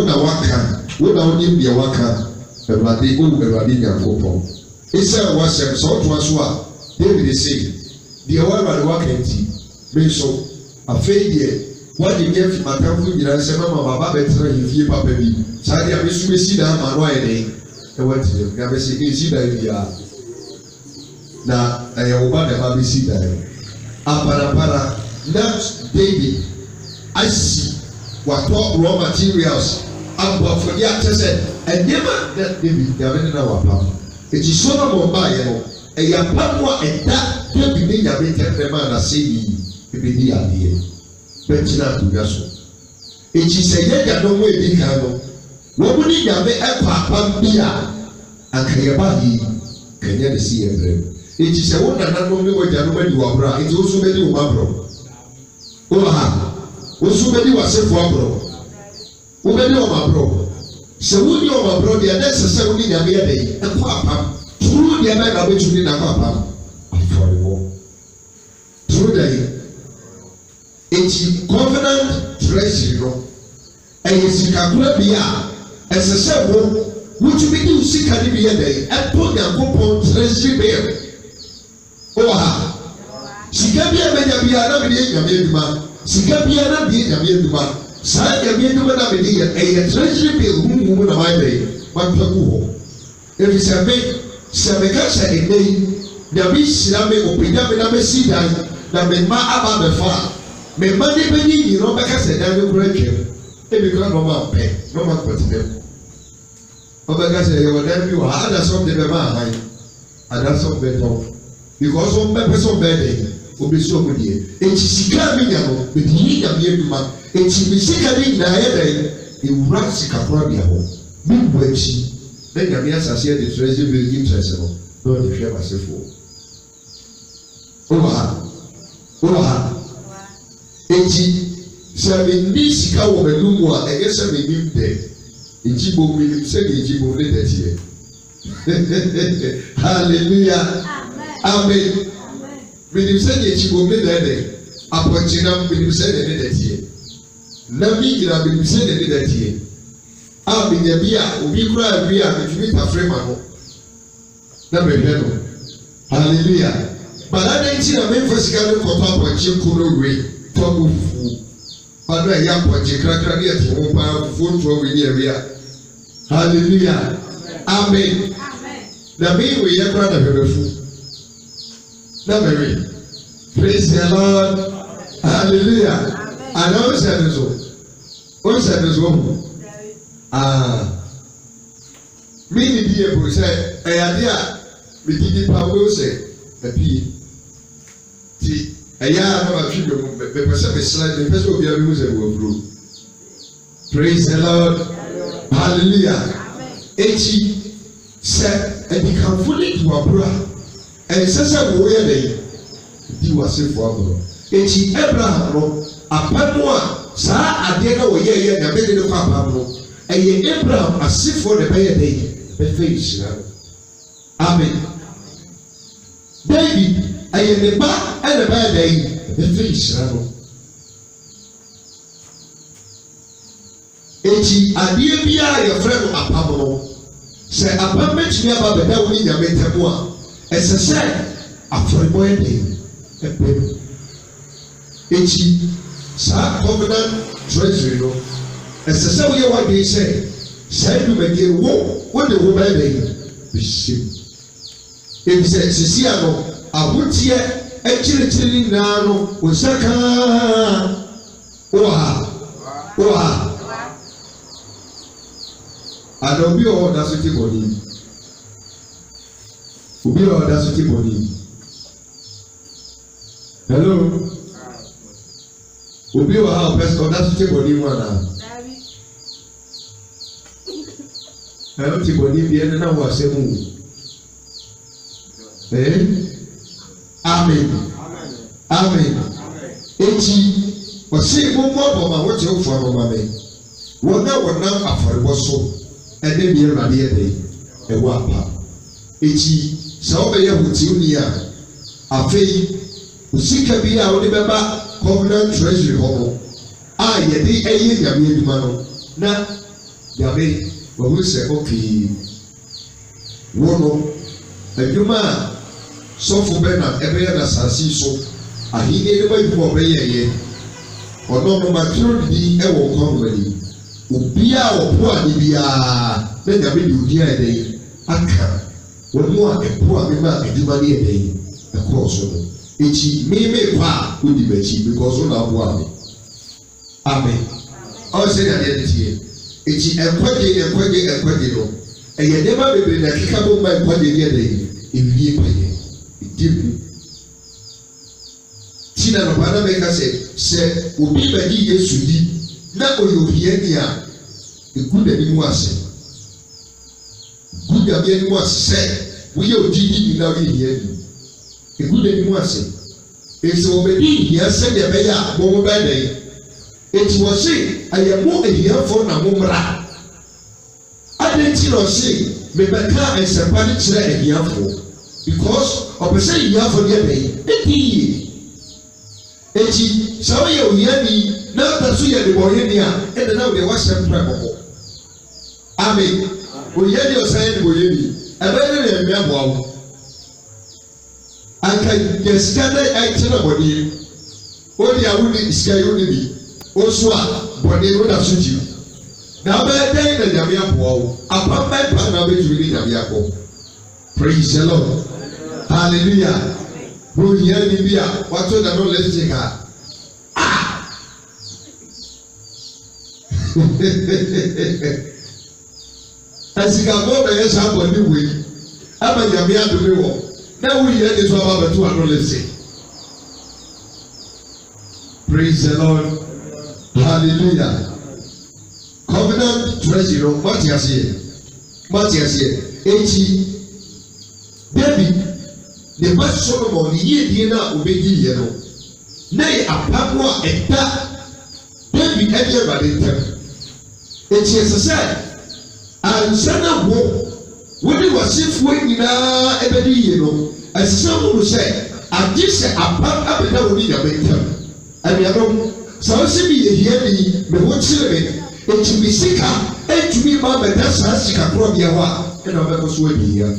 na waka wo na wonim deɛ waka Awurade o Awurade Nyankopɔn ɛsɛ wasɛm sɛ ɔtoa so a David se deɛ Awurade waka nti me nso afei deɛ wadi mi afi matamfo nyinaa nsɛm ama baba bɛtena yɛfie papa bi saa deɛ amesu bɛsi da ama no ayɛ den ɛwɔ ntirem na bɛsi ɛsi da biara na ɛyɛ wo ba na ɛma bɛsi da aparapara na David asi watɔ raw materials aboafo de akyɛ sɛ ɛnneɛma na David nyame ne na wapam eti Solomon baayɛ no ɛyɛ apam a ɛda David ne nyame ntɛm ma na se yi ebedi adeɛ bɛgyina akonnwa so eti sɛ yɛgya dɔm edi kan no Wobuni nyame ekwa bia akayeba yi kanya de si ebrem. Enti se wona nanom ne wagya no madi wabra, enti wo so bedi wo mabro. Wo so bedi wasefo abro. Wo bedi wo mabro. Se woni wo mabro de na se woni nyame ya dai ekwa apam. True de na ga betumi na kwa apam. Afọrọ. True dai. Enti covenant treasury no. Eyi sikakura bia esese wo wotumi di usika ni bia dai epo Nyankopɔn treasury bill. Sika bia benya bia na me de nyame aduma. Sika bia na de nyame aduma. Sa nyame aduma na me de eyi treasury bill humu na mai dai. Matwaku ho. Efi se me ka se enei na bi sira me openya me na me si dan na me ma aba me fa. Me ma de benyi ni no be ka se dan me kura twem. Ebi kura no ma pe, no ma kwatibem. Obega say you dan bi wa ada some de be ma han. Ada some be to. Because on be person be dey, obi so mo die. Enti sika mi nya no, be di nya bi aduma. Enti mi sika ni na ye dey, e wura sika kura bi ho. Mi bu echi. Na nya mi asase de treasury bill interest no. No de hwe basefo. Oha. Enti se mi sika wo be lumu a ege se mi nim de. Ejibo mi nim se ejibo ne de tie. Hallelujah. Amen. Minim se ejibo me de de. Apochina minim se de de tie. Na mi gira minim se de de tie. A mi nya bia obi kura bia mitumi tafre ma no. Na be hwe no. Hallelujah. Balada nti na me fasika no kopa apochi kuro we. Tobu fu. Bado ya apochi krakra ne to ho pa fu to we ni area. Hallelujah. Amen. Na me we ya kura na hwebefu. Na me. Praise the Lord. Hallelujah. And I said so. What said this woman? Me ni die po say ayade me didi pa wo say api ti aya na ba twi mo be pese me slide me pese obi a me say wo bro. Praise the Lord. Hallelujah. Echi say e be carefully to abra e sese wo ye dey di wasefo abro. Echi Abraham no apamo a saa ade na wo ye na be de ko apam no eye Abraham asifo de be ye dey be face na. Amen. David eye ne ba e de be dey be face na no. Echi ade bia ye frɛ no apam no se apam metumi aba be da wo ni nyame temo a esese afɔrebɔ ye dey e echi sa covenant treasury no esese wo ye wa dey say say do me dey wo de wo ba dey bishim ebise sisi ano ahotie ekyirikyiri ni na no wo saka oha adobi o da so ti boni obi o da so ti boni. Hello. Obi wa ha pastor da so ti boni mu ana. Hello ti boni bi ene na wa semu. Amen. Amen. Echi o se mo mo bo ma wo ti o fu amama me. Wona aforebo so ede bi Awurade e dey e wo apa. Echi se obe ye huti uni a afei usika bi a wode beba covenant treasury ho a ye dey eye nyame aduma no na yabe wo se okay wono aduma sofo be na ebe ya na sasi so ahine ne ba yu obe ye ono no matro di e wo konwani obi a opo ani bia na nyame di odi a dey aka wono a epo a me ma aduma ne dey e ko so no echi me pa odi bachi because una abo me. Amen. O se na dey tie echi ekwaje no eye de ba bebe na kika bo ma ekwaje ne dey ewie paye edibu tina no bana me ka se obi ba di Yesu di na oyo hie ni a good anymore. Good anymore say, we are digging in our ear. A good anymore say, it's already here, said the Baya, more bad day. It was say, I am more here for Namumra. I didn't know say, Rebecca and Sapanic said here for because of the same year for the day. Eti sawo ye oyani na ta so ye de boyani a e de na we wa sem preko. Amen. Oyani osan de boyani. E ba ne me aboa wo. Aka yeskada ai tena bodi. Odi awuni iska yoni bi. Oso a bodi wo da so ji. Na ba den na nyame aboa wo. Apa ba na be tumi ni nyame akọ. Praise the Lord. Hallelujah. Bro, here in India, what's the no let's take her? As you can go by yourself on the way, I'm a Yamia to be war. Now we hear this one about 200 let's say. Praise the Lord. Hallelujah. Covenant treasure, what you say? What you say? 80 baby. The best Solomon, the year dinner obeying yellow. Nay, a pamua and that. Then be ever by the time. It's a said, and Sana war. When it was if we na every yellow, as someone will say, I just say a pump up and down in a winter. And we are so see here me won't celebrate. It should be sicker, and to be mamma, that's as sick a problem, and I'll never swear here.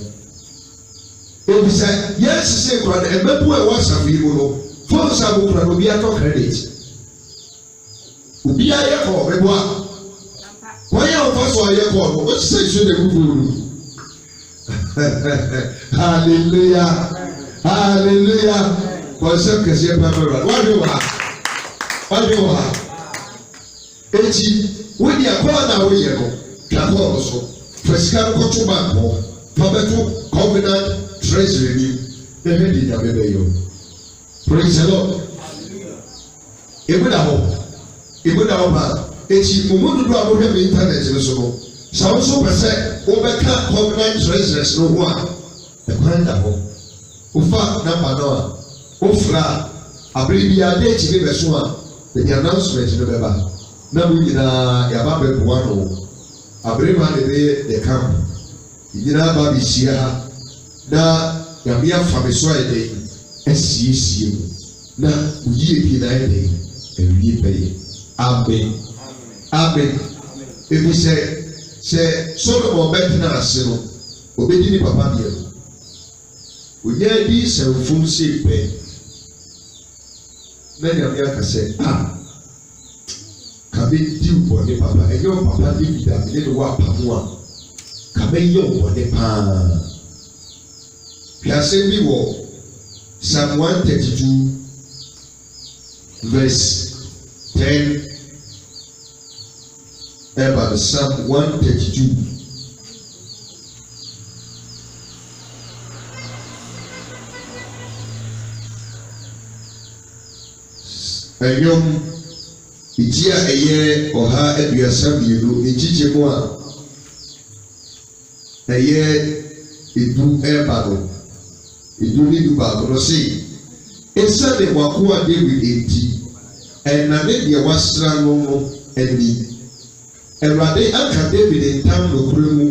Ebi sɛ yes say kura de ɛbɛbu a ɛwɔ asafi mu no fɔlɔ sabu kura no obi atɔ credit obi ayɛ kɔ ɛbu a wɔyɛ ɔfa so ayɛ kɔ no o ti sɛ isu de kuku no hallelujah hallelujah kɔnsɛm kɛseɛ pɛpɛrɛ wadi wɔ ha eti wodi akɔɔ na woyɛ no kakɔɔ no so fɛsika no kɔtɔ bankɔ pabɛto covenant treasury ni ɛhɛ di nyame bɛ yɔ praise the Lord ebi da hɔ paa eti mumu dodo a wɔhwɛ mi internet no so no sáwọn nso pɛ sɛ wɔbɛka covenant treasures no ho a ɛkwan da hɔ wofa namba no a wofra abiri bi a date bi bɛ so a the announcement no bɛba na mo nyinaa yaba bɛ boa no abiri ma de bɛ the camp nyinaa ba bi hyia ha. Na yamia famiso ayɛ ɛsiesie mu na oyie bi na ayɛ ɛwie bɛyɛ amen amen ebi sɛ Solomon bɛtena ase no obedi ne papa deɛ no onyaa di sɛnfum se pɛ na yamia ka sɛ kabe di wɔ ne papa ɛnyɛ wɔ papa de bi da ne de wɔ apamu a kabe yɛ wɔ ne paa. Piase bi wɔ Psalm 132 verse 10 about Psalm 132. Ɛnyɔm iti a ɛyɛ ɔha aduasa mmienu nkyikye mu a ɛyɛ edu ɛba no. Iduni du baako no se esane wakoa David enti ɛna ne deɛ wasra no ani Awurade aka David ntam no kure mu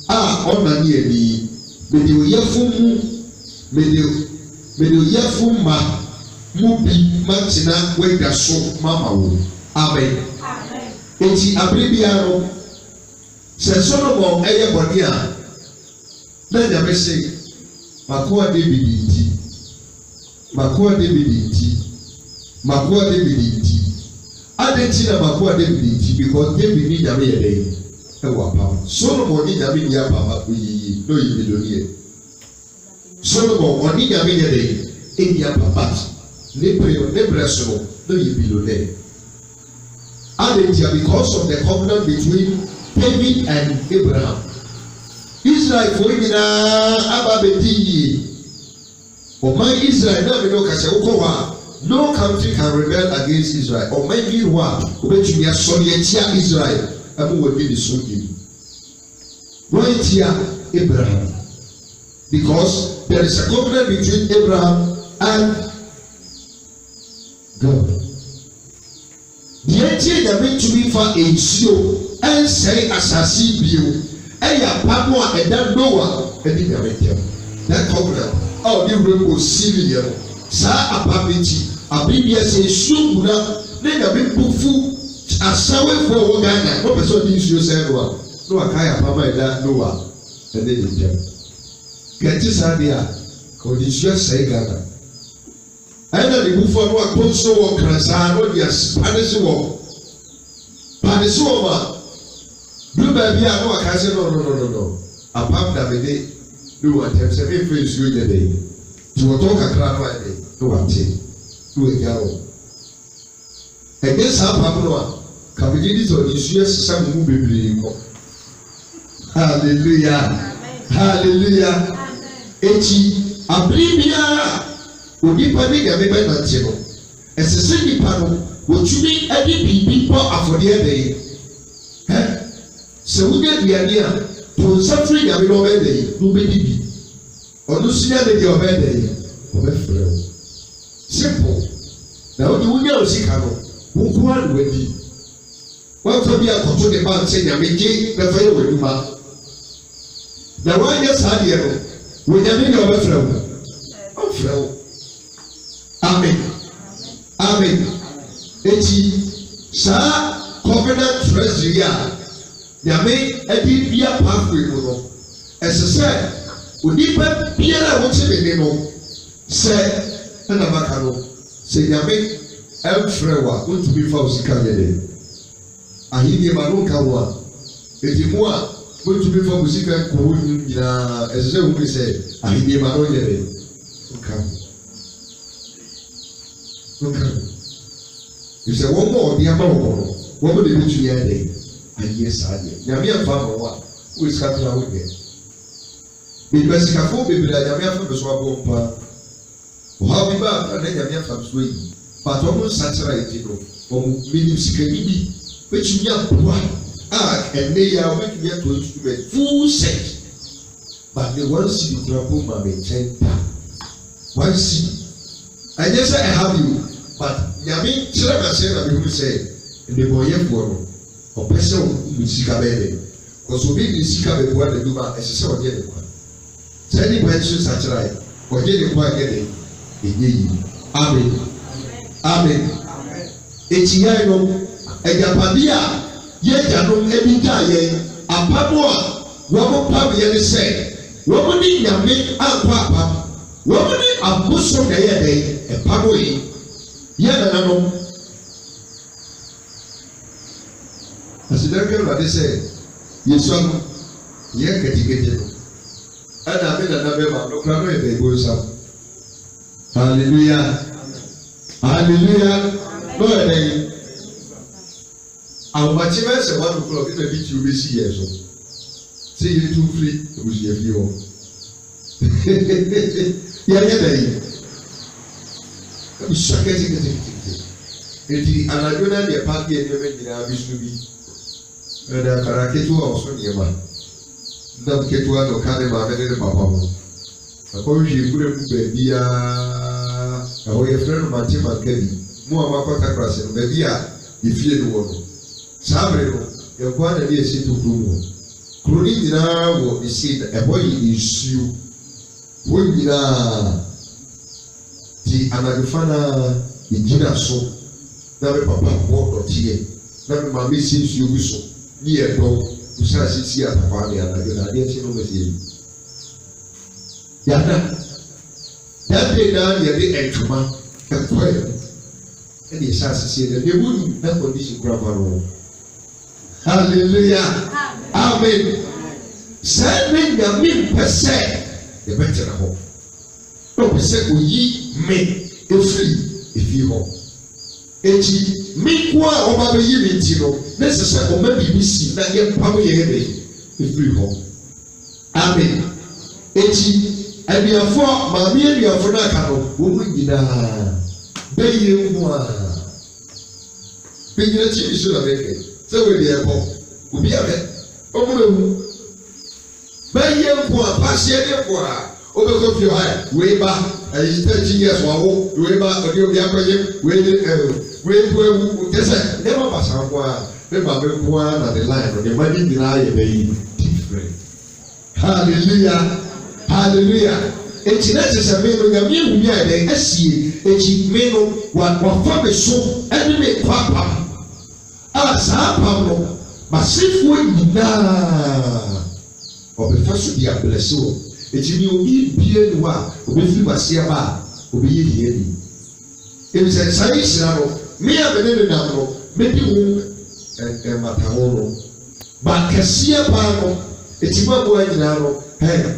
a ɔna ne ani mede oyɛfo mu mede oyɛfo ma mu bi matena wagya so mama wo amen enti abere biara no sɛ Solomon ɛyɛ bɔne a na nyame se makoa David nti adenti na makoa David nti because David ni nyame yɛ dɛ ɛwɔ apam Solomon ni nyame ni apam oyiyi no yi millionaire Solomon ɔni nyame yɛ dɛ ɛni apam ne brɛ so no yi billionaire adenti because of the covenant between David and Abraham. Israel for nyinaa aba bedi yie ɔman Israel na mi no kasa wokɔ hɔ a no country can rebel against Israel ɔman bi hɔ a obetumi asɔre atia Israel ɛmo wɔ di ne so di wɔn tia Abraham because there is a covenant between Abraham and God. Deɛ tie nyame tumi fa nsuo ɛnsɛe asase bio ɛyɛ apamo a ɛda Noah ɛde nyame tɛm that covenant a ɔde wura mu osiri yɛ no saa apam akyi abibia sɛ nsuo mu na ne nyame bufu asawefo wɔ Ghana wɔpɛ sɛ ɔde nsuo sɛn no a kae apam a ɛda Noah ɛde ne tɛm kɛnti saa deɛ a ɔde nsuo sɛe Ghana ɛna ne bufu no akɔ nso wɔ kransaa no de pane so wɔ ma duru baabi a no aka sɛ no apam da mede ne wɔ atɛm sɛ memfɛ nsuo nyɛ dɛ nti wɔtɔ kakra no ayɛ ne wate ne wɔagya wɔ ɛnyɛ saa apam no a kabegye di sɛ ɔde nsuo sesa mo mu bebree kɔ hallelujah eti abiri biara onipa ne nyame bɛnante no ɛsɛ sɛ nipa no wɔtumi de biribi bɔ afɔdeɛ bɛyi sɛ wonya aduane a to nsa firi nyame no ɔbɛyɛ bɛyi na wobɛdi bi ɔno sunya ne deɛ ɔbɛyɛ bɛyi ɔbɛfrɛ wo simple na wode wonya wo sika no wo nko a ne wadi wɔmfa bi akɔto ne ba sɛ nyame gye bɛfa yɛ w'adwuma na woanyɛ saa deɛ no wonyame deɛ ɔbɛfrɛ wo ɔmfrɛ wo amen eti saa covenant treasury a nyame ɛde bia pathway mu no ɛsɛ sɛ onipa biara a wɔte ne ne no sɛ ɛna maka no sɛ nyame ɛmfrɛ wo a wontumi fa wo sika nyɛ dɛ ahenni ma no nka wo a eti mu a wontumi fa wo sika nkɔ wo nyinaa ɛsɛ sɛ wobi sɛ ahenni ma no nyɛ dɛ nka sɛ wɔn mo ɔde ama wɔn no wɔn mo de bi tu yɛ dɛ ayɛ saa deɛ nyame afa ama wɔn a wɔn sika to awo deɛ bebree sikafo bebree a nyame afa bɛ so abɔ mpa ɔhaw bi ba a na nyame afa so ayi but wɔn nsakyera eti no wɔn minim sikani bi bɛtumi aboa a ɛnɛ yi a wɔbɛtumi ato instrument full set but the one city kura po ma me nkyɛn da one city ɛnyɛ sɛ ɛha bi o but nyame kyerɛ ma sɛ na mehu sɛ nnebɔnyɛfoɔ no ɔpɛ sɛ ɔmu sika bɛyɛ dɛ kɔsɔ obi de sika bɛboa n'adum a ɛsɛ sɛ ɔgye ne kwa sɛ nipa nso sakyera yɛ ɔgye ne kwa yɛ dɛ ɛnyɛ yi amen eti yɛn no ɛgyapade a yɛgyanom ebi gya yɛn apam a wɔn pam yɛn sɛ wɔn ne nyame akɔ apam wɔn ne abosom na yɛ dɛ ɛpam yi yɛ nananom asidanka ɛwurade sɛ yɛsua no yɛ ketekete no ɛna me nana bɛma no kora no yɛ bɛɛbo nsam hallelujah no yɛ dɛ ahomakye bɛyɛ sɛ 1 o'clock ɛna bi tiri bɛsi yɛ so sɛ yɛtu firi abusua fie hɔ yɛnyɛ dɛ abusua ketekete eti anadwo na deɛ paaki yɛ nneɛma nyinaa bi so bi ɛna akara ketewa a ɔso nneɛma nam ketewa na ɔka ne maame ne ne papa ho akɔhwehwɛ ekura mu baabiaa ɛhɔ yɛfrɛ no mante manka bi mu a makɔta krase no baabi a yɛfie no wɔ no saa bere no yɛnkoa na ne yɛsi to kuro mu hɔ kuro ne nyinaa wɔ esi ɛhɔ yɛ nsuo hɔ nyinaa ti anadwofa na yɛgyina so na me papa bɔ dɔteɛ na me maame si nsuo bi so ne yɛ dɔm kusa asisi atafa ne anadwo na adeɛ kye no mo si yada yade na yɛde ntoma ɛkɔɛ ɛna yɛhyɛ asisi yɛ na ewu nim na kɔndishin kura fa no hallelujah amen sɛ ne nyame mpɛ sɛ yɛbɛtena hɔ na ɔpɛ sɛ oyi me efiri efie hɔ eti me ko a ɔba bɛyi ne ti no ne sɛ sɛ ɔma biribi si na yɛmpam yɛn de efiri hɔ amen eti aduafo maame aduafo no aka no wɔn mu nyinaa bɛyɛ mu a bɛgyina kyi bi so na bɛkɛ sɛ wɔde ɛkɔ obi abe omubewu baye nko a pasie ne nko a obeko fio ha we ba 30 years wawo we ba odi obi akoye we ewu tese never pass nko a me ba be nko a na the line no the money be na ye be different. Hallelujah, hallelujah. Eti na tese me no nyame hu mi ade asie eti me no wa fa me so ene me kwapa sa pam no masifo nyinaa obefa so dia bless wo eti ni obi bie ni wa obefi wase aba obi yie ni em se sai sira no me abene na no me di hu mata ho no ba kase ba no eti ma bo anyina no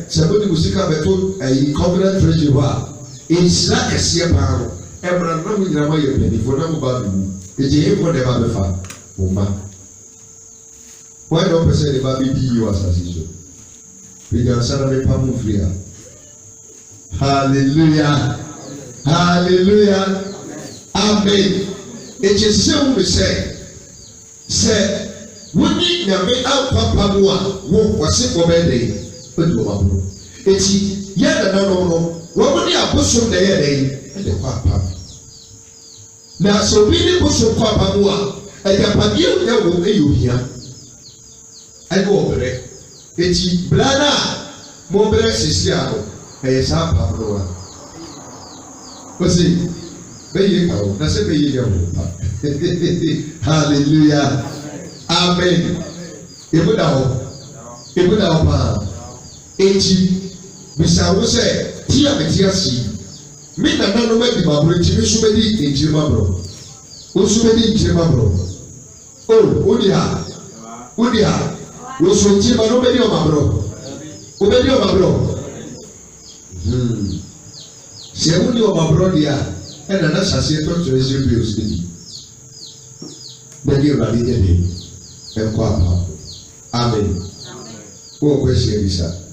se bo di musika beto covenant treasury wa insira kase ba no ebra na mu nyina ma ye beni fo na mu ba du eti he ko de ba be fa Uma. Why don't person the baby be you as a we can celebrate Pamufria. Hallelujah. Hallelujah. Amen. It is so we say, we need to make out Papa Mua, was it for Bendy, but you are. It's yet no. What would you have put some day and the Papa? Now, so we need to put some Papa Mua. Ayapadio ya wo eyuhia ayo obere eti blana mo bere sisi aro sa pabroa osi beye kawo na se beye ya wo hallelujah amen ebuda ho pa eti bisa wo se tia metia si mi na no ma di babro eti mi so bedi enti babro o so bedi enti babro oh udia wo so enti ba no bedi o babro obedi o babro se uni o babro dia e na sase to treasure bills ni bedi o badi ni e kwa pa amen o kwesi bisa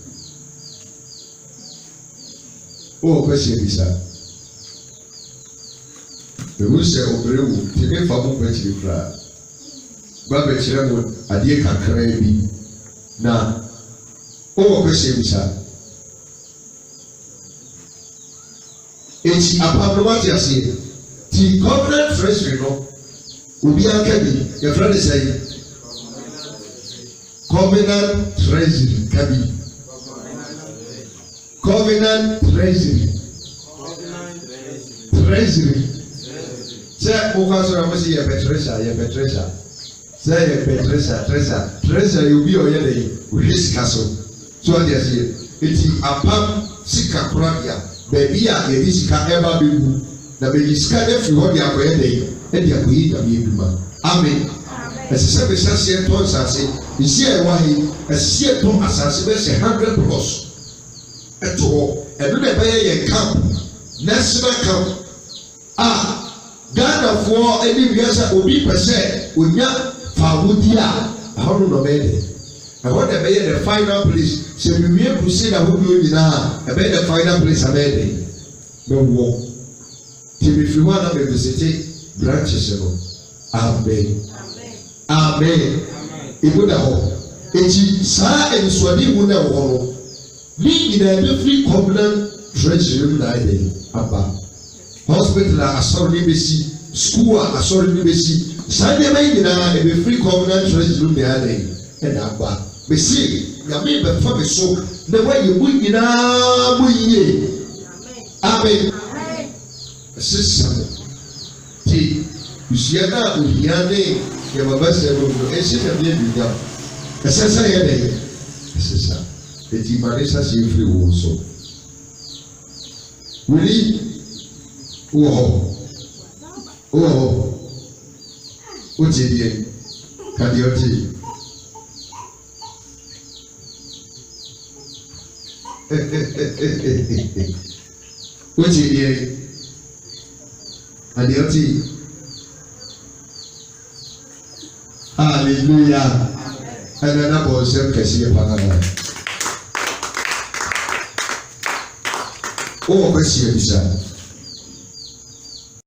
ewu se obere wu tebe fa mo kwechiri kra ba be chire mo adie kakra bi na o kwesi bisa eti apablomatia se ti covenant treasury no obi aka bi ye friend say covenant treasury kabi covenant treasury say o ka so am say ye Patricia say ye Patricia you be o ye dey o hisika so dey say eti apam sika korabia baby a ye sika eba bebu na be sika dey free ho dey akoye dey e dey akoyi da be eduma amen ese be sase to sase isi e wa hi ese to asase be say 100 plus eto e do dey be ye camp national camp Ghana for any biasa obi pese onya fawudi ahono no bede e ho de be the final place se we crusade ahobi onyina e be the final place abede be wo ti bi fi wana be visit branches no amen ibuda ho eti sa ensuadi mu na wo no ni ina be free covenant treasury na ide aba hospital asori besi school asori besi sade mai nyina e be free covenant treasury me ade e na aba besi nyame be fa be so na waye mu nyina mu yie amen sisa ti usia na uhiane ye baba se bo e se na bi dunya sisa ye de sisa eti marisa se free wo so wili o jidie kadioti o jidie kadioti hallelujah ana na bo se kesi pa na o kwesi bisa